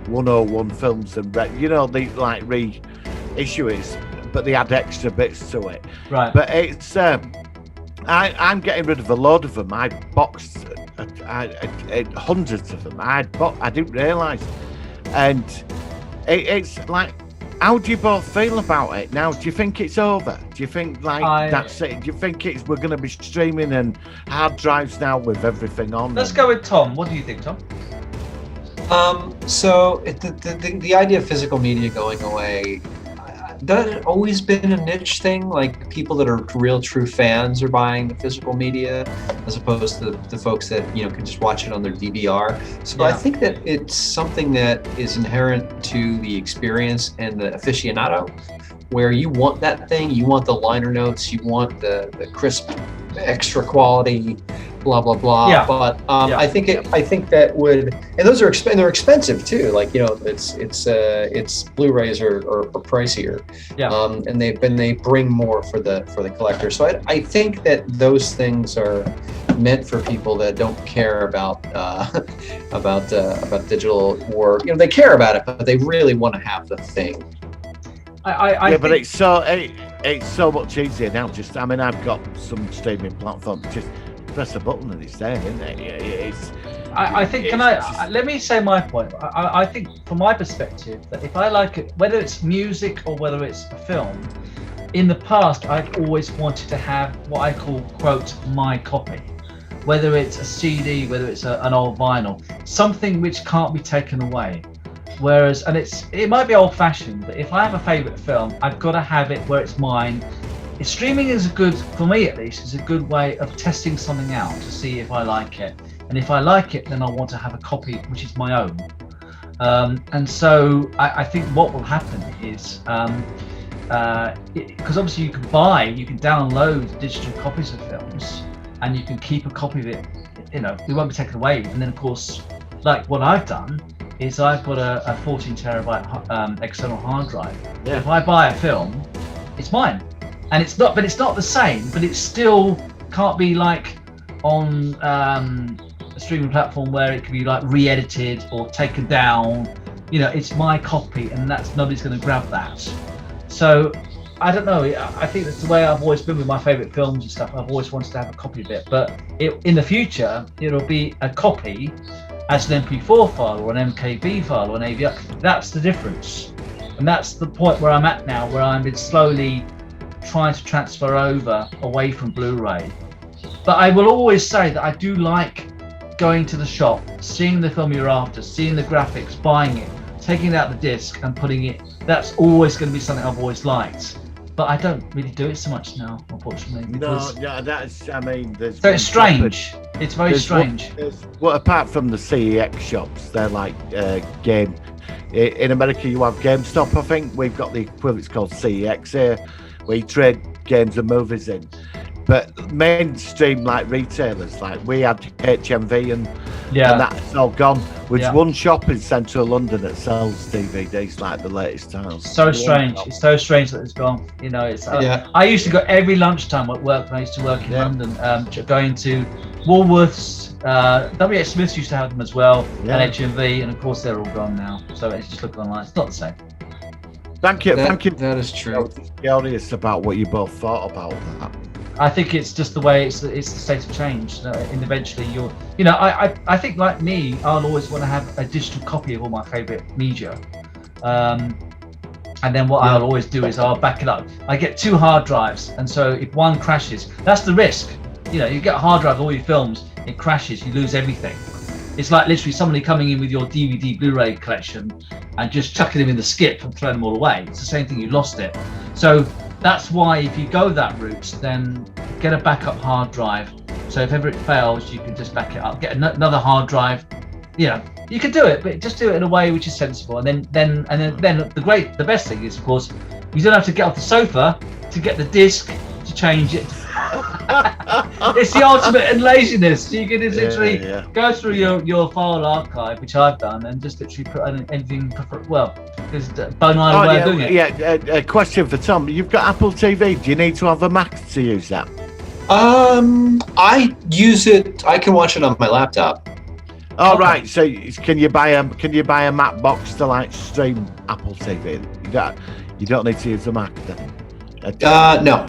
S2: 101 Films and they like reissue it, but they add extra bits to it.
S4: Right.
S2: But it's I'm getting rid of a load of them. I boxed hundreds of them. I didn't realise, and it's like. How do you both feel about it now? Do you think it's over? Do you think that's it? Do you think we're going to be streaming and hard drives now with everything on?
S4: Let's go with Tom. What do you think, Tom?
S5: So the idea of physical media going away, that had always been a niche thing. Like people that are real true fans are buying the physical media, as opposed to the folks that can just watch it on their DVR. So I think that it's something that is inherent to the experience and the aficionado, where you want that thing, you want the liner notes, you want the crisp, extra quality, blah blah blah.
S4: Yeah.
S5: But I think that would, and those are they're expensive too. Like it's Blu-rays are pricier.
S4: Yeah.
S5: And they bring more for the collector. So I think that those things are meant for people that don't care about digital, or they care about it, but they really want to have the thing.
S2: But it's so much easier now. I've got some streaming platform. Just press a button and it's there, isn't it?
S4: I think. Let me say my point. I think, from my perspective, that if I like it, whether it's music or whether it's a film, in the past I've always wanted to have what I call, quote, my copy. Whether it's a CD, whether it's an old vinyl, something which can't be taken away. Whereas, and it might be old-fashioned, but if I have a favourite film, I've got to have it where it's mine. Streaming is for me at least, is a good way of testing something out to see if I like it. And if I like it, then I want to have a copy which is my own. And so I think what will happen is, because obviously you can download digital copies of films, and you can keep a copy of it, it won't be taken away. And then of course, like what I've done, is I've got a 14 terabyte external hard drive. Yeah. If I buy a film, it's mine, and it's not the same, but it still can't be like on a streaming platform where it can be like re-edited or taken down. It's my copy, and nobody's going to grab that. So I don't know. I think that's the way I've always been with my favorite films and stuff. I've always wanted to have a copy of it, but in the future it'll be a copy as an MP4 file or an MKB file or an AVI. That's the difference, and that's the point where I'm at now, where I'm been slowly trying to transfer over away from Blu-ray. But I will always say that I do like going to the shop, seeing the film you're after, seeing the graphics, buying it, taking it out the disc and putting it. That's always going to be something I've always liked. But I don't really do it so much now, unfortunately.
S2: There's.
S4: So it's strange. It's very strange.
S2: Apart from the CEX shops, they're like game. In America, you have GameStop. I think we've got the equivalent. It's called CEX here, where you trade games and movies in. But mainstream like retailers, like we had HMV and that's all gone. With one shop in central London that sells DVDs like the latest titles.
S4: So strange. It's so strange that it's gone. It's. I used to go every lunchtime at work when I used to work in London, going to Woolworths. WH Smiths used to have them as well, and HMV, and of course they're all gone now. So it's just look online. It's not the same.
S2: Thank you.
S5: That is true.
S2: I was curious about what you both thought about that.
S4: I think it's just the way it's the state of change. And eventually I think like me, I'll always want to have a digital copy of all my favourite media. And then what I'll always do is I'll back it up. I get 2 hard drives, and so if one crashes, that's the risk. You get a hard drive of all your films, it crashes, you lose everything. It's like literally somebody coming in with your DVD Blu-ray collection and just chucking them in the skip and throwing them all away. It's the same thing, you lost it. So that's why if you go that route, then get a backup hard drive. So if ever it fails, you can just back it up. Get another hard drive. You can do it, but just do it in a way which is sensible. And then the best thing is, of course, you don't have to get off the sofa to get the disc to change it. It's the ultimate in laziness. You can just literally
S2: Yeah.
S4: go through your file archive, which I've done, and just literally put anything. Well, there's a bone-idle way of doing it.
S2: A question for Tom. You've got Apple TV. Do you need to have a Mac to use that?
S5: I use it. I can watch it on my laptop.
S2: All right. So can you buy a Mac box to like stream Apple TV? You don't need to use a Mac then.
S5: No.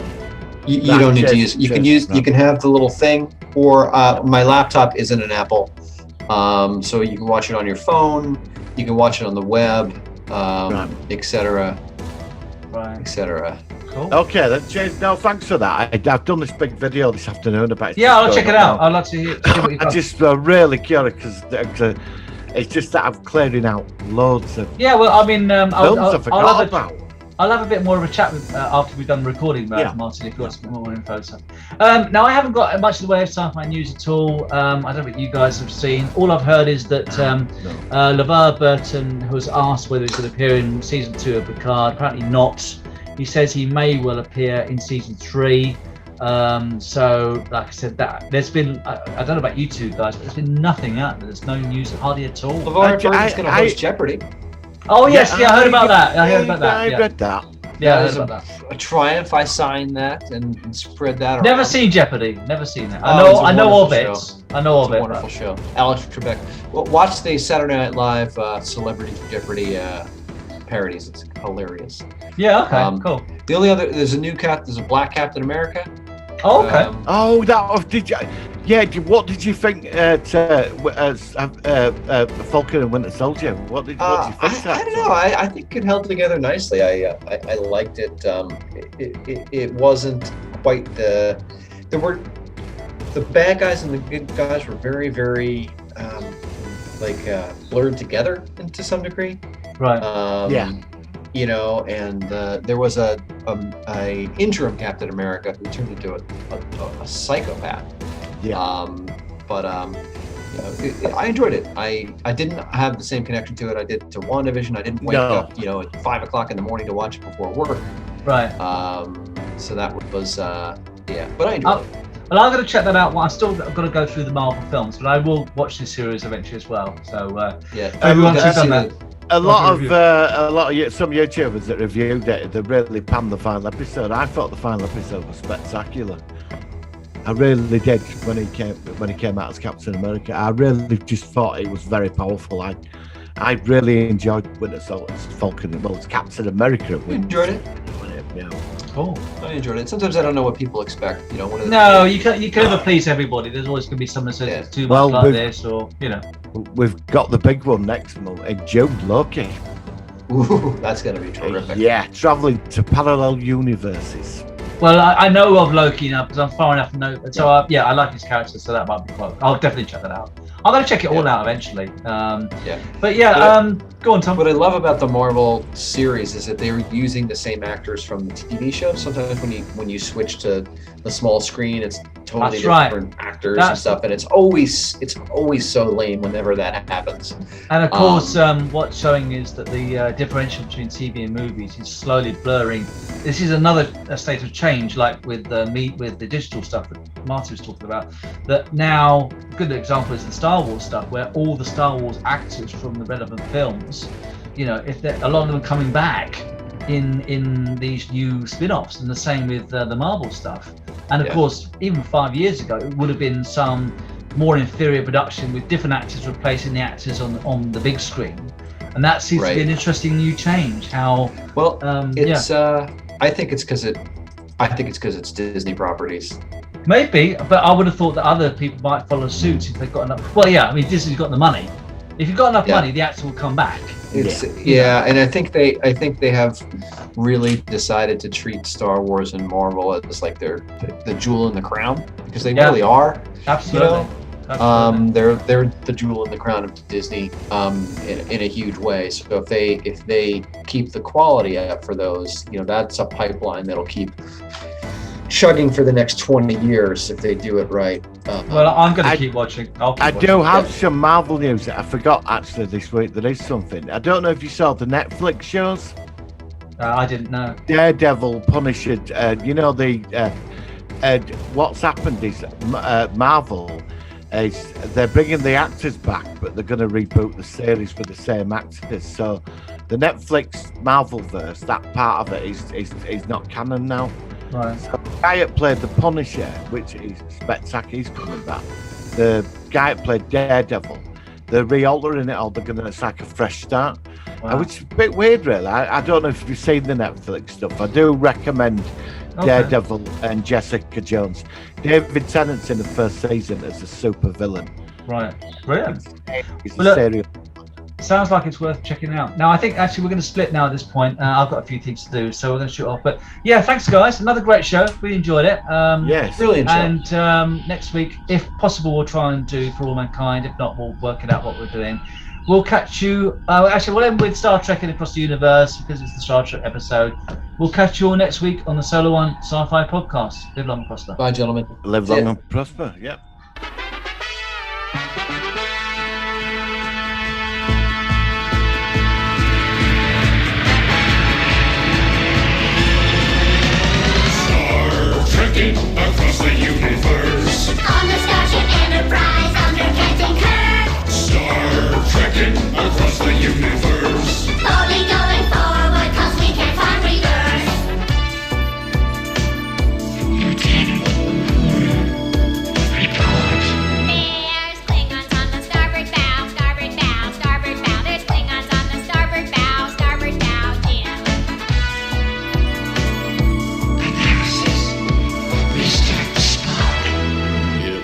S5: You don't need to use. You can have the little thing, or my laptop isn't an Apple, so you can watch it on your phone. You can watch it on the web, etc.
S4: Right.
S5: Etc.
S4: Cool.
S2: Okay, then, James. No, thanks for that. I've done this big video this afternoon about.
S4: Yeah, I'll check it out. I'd like to see what you've
S2: I'm
S4: got.
S2: just really curious because it's just that I'm clearing out loads of
S4: Yeah, well, I mean,
S2: films I forgot about.
S4: I'll have a bit more of a chat with after we've done the recording, Martin, if you've got some more info. So. Now, I haven't got much in the way of sci-fi news at all. I don't know what you guys have seen. All I've heard is that LeVar Burton, who was asked whether he's going to appear in season 2 of Picard, apparently not. He says he may well appear in season 3. So, like I said, that there's been, I don't know about you two guys, but there's been nothing out there. There's no news hardly at all.
S5: LeVar Burton's going to host Jeopardy.
S4: Oh yes, I heard about that. I heard about that.
S2: I read that.
S4: Yeah, I heard about that.
S5: A triumph. I signed that and spread that around.
S4: Never seen Jeopardy. Never seen it.
S5: Oh,
S4: I know of it. I know of it.
S5: Wonderful show. Alex Trebek. Well, watch the Saturday Night Live Celebrity Jeopardy parodies. It's hilarious.
S4: Yeah. Okay. Cool.
S5: The only other there's a Black Captain America.
S4: Oh, okay.
S2: Did you? Yeah. What did you think? Falcon and Winter Soldier. What did you think?
S5: I don't know. I think it held together nicely. I liked it. It wasn't quite the. There were the bad guys and the good guys were very blurred together to some degree.
S4: Right.
S5: You know, and there was a interim Captain America who turned into a psychopath.
S2: Yeah.
S5: I enjoyed it. I didn't have the same connection to it I did to WandaVision. I didn't wake up, at 5 o'clock in the morning to watch it before work.
S4: Right.
S5: So that was but I enjoyed it.
S4: Well, I'm going to check that out. Well, I'm still got to go through the Marvel films, but I will watch this series eventually as well. So everyone's done that.
S2: A lot of some YouTubers that reviewed it, they really panned the final episode. I thought the final episode was spectacular. I really did when he came out as Captain America. I really just thought it was very powerful. I really enjoyed Winter Soldier's Falcon. Well, it's Captain America.
S5: You enjoyed it?
S2: Yeah.
S4: Cool.
S5: I enjoyed it. Sometimes I don't know what people expect. You can
S4: never please everybody. There's always going to be someone that says it's too much like this, or
S2: We've got the big one next month in June, Loki.
S5: Ooh, that's going to be terrific.
S2: Yeah, traveling to parallel universes.
S4: Well, I know of Loki now because I'm far enough to know. So I like his character, so that might be quite. I'll definitely check that out. I'm going to check it all out eventually. Go on, Tom.
S5: What I love about the Marvel series is that they were using the same actors from the TV show. Sometimes when you switch to the small screen, it's totally different actors and stuff, and it's always so lame whenever that happens.
S4: And of course, what's showing is that the differential between TV and movies is slowly blurring. This is another state of change, like with the digital stuff that Marty was talking about. That now, a good example is the Star Wars stuff, where all the Star Wars actors from the relevant films, if a lot of them are coming back in these new spin-offs, and the same with the Marvel stuff. And of course, even 5 years ago, it would have been some more inferior production with different actors replacing the actors on the big screen, and that seems to be an interesting new change. I think it's because it's Disney properties. Maybe, but I would have thought that other people might follow suit if they've got enough. Well, I mean, Disney's got the money. If you've got enough money, the actor will come back.
S5: And I think they have really decided to treat Star Wars and Marvel as like they're the jewel in the crown, because they really are.
S4: Absolutely.
S5: They're the jewel in the crown of Disney in a huge way. So if they keep the quality up for those, that's a pipeline that'll keep chugging for the next 20 years if they do it right.
S4: Well, I'm going to keep watching.
S2: I do have some Marvel news that I forgot actually this week. There is something. I don't know if you saw the Netflix shows.
S4: I didn't know.
S2: Daredevil, Punisher, And what's happened is Marvel is they're bringing the actors back, but they're going to reboot the series with the same actors. So the Netflix Marvelverse, that part of it is not canon now.
S4: Right.
S2: So the guy that played the Punisher, which is Spectac, he's coming back. The guy that played Daredevil, they're re-altering it all. They're going to, it's like a fresh start.
S4: Wow.
S2: Which is a bit weird, really. I don't know if you've seen the Netflix stuff. I do recommend Daredevil and Jessica Jones. David Tennant's in the first season as a super villain.
S4: Right. Brilliant.
S2: He's
S4: Well,
S2: a
S4: look,
S2: serial.
S4: sounds like it's worth checking out. Now, I think actually we're going to split now at this point. I've got a few things to do, so we're going to shoot off. But yeah, thanks, guys. Another great show. We enjoyed it.
S2: Yes.
S5: Brilliant show.
S4: And next week, if possible, we'll try and do For All Mankind. If not, we'll work it out what we're doing. We'll catch you. Actually, we'll end with Star Trekking Across the Universe because it's the Star Trek episode. We'll catch you all next week on the Solo One Sci-Fi podcast. Live long and prosper.
S5: Bye, gentlemen.
S2: Live long and prosper. Yep.
S3: Trekking across the universe.
S6: On the Starship Enterprise under Captain Kirk.
S3: Star trekking across the universe.
S6: Boldly going forward 'cause we can't find reverse. There's Klingons on the starboard bow, starboard bow, starboard bow. There's Klingons on the starboard bow, starboard bow, Jim.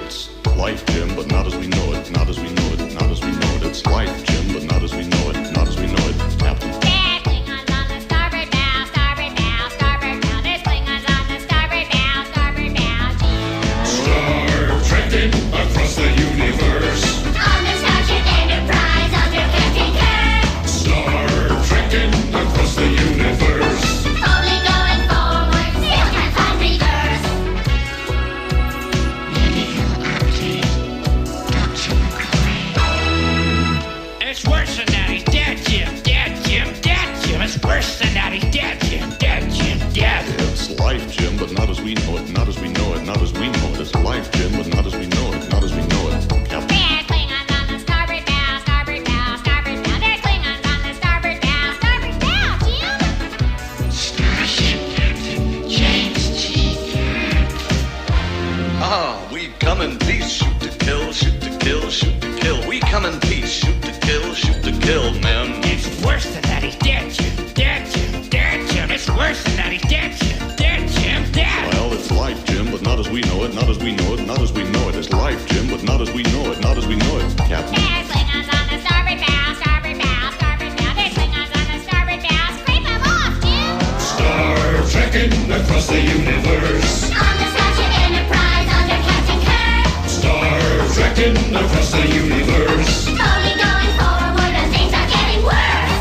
S3: It's life, Jim, but not as we know it. Not as we know it. Not as we know it. It's life, Jim, but not as we know it. Not as we know it. Captain.
S6: There's Klingons on the starboard bow, starboard bow, starboard bow. There's Klingons on the starboard bow, Jim.
S3: Star trekking across the universe.
S6: On the Starship Enterprise under Captain Kirk.
S3: Star trekking across the universe.
S6: Only going forward, still can't find reverse.
S7: It's worse than that. He's dead, Jim. Dead, Jim. Dead, Jim. It's worse than that. He's dead, Jim. Dead, Jim. Dead.
S3: It's life, Jim, but not as we know it. Not as we know it. Not as we know it. It's life, Jim, but not as we know it. Not as we know it. Captain.
S6: There's Klingons on the starboard bow, starboard bow, starboard bow. There's Klingons on the starboard bow, Jim.
S8: Starship Captain James T.
S9: Ah, we come in peace, shoot to kill, shoot to kill, shoot to kill. We come in peace, shoot to kill, men.
S7: It's worse than that. He's dead, Jim. Dead, Jim. Dead, Jim. It's worse than that. He's dead, Jim. Dead, Jim. Dead.
S3: Well, it's life, Jim, but not as we know it. Not as we know it. Not as we know it. It's life, Jim, but not as we know it. Not as we know it. Captain.
S6: There's Klingons on the starboard bow, starboard bow, starboard bow. There's Klingons on the starboard bow. Scrape them off, Jim.
S3: Star trekking across the universe.
S6: On the Starship Enterprise under Captain Kirk.
S3: Star trekking across the universe.
S6: Only going forward and things are getting worse.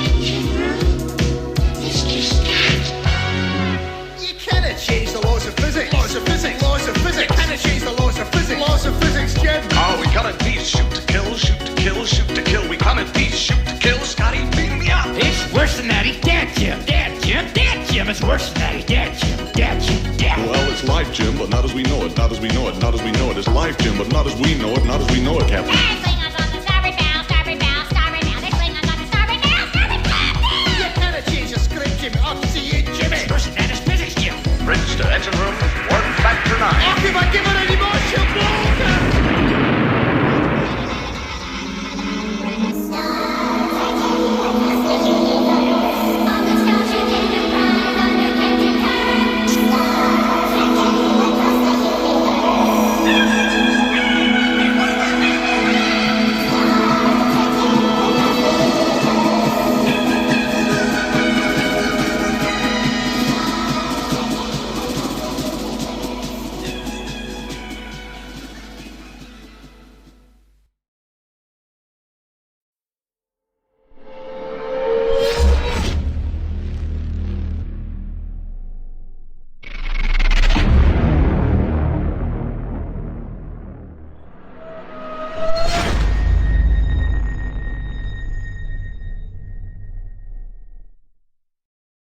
S8: Engine room. It's just that.
S10: You cannot change the laws of physics. Laws of physics. Laws of physics. You cannot change the laws of physics. Laws of physics, Jim.
S9: Ah, we come in peace, shoot to kill, shoot to kill, shoot to kill. We come in peace, shoot to kill. Scotty, beam me up.
S7: It's worse than that. He's dead, Jim. Dead, Jim. Dead, Jim. It's worse than that. He's dead, Jim. Dead, Jim. Dead.
S3: Well, it's life, Jim, but not as we know it. Not as we know it. Not as we know it. It's life, Jim, but not as we know it. Not as we know it, Captain.
S6: There's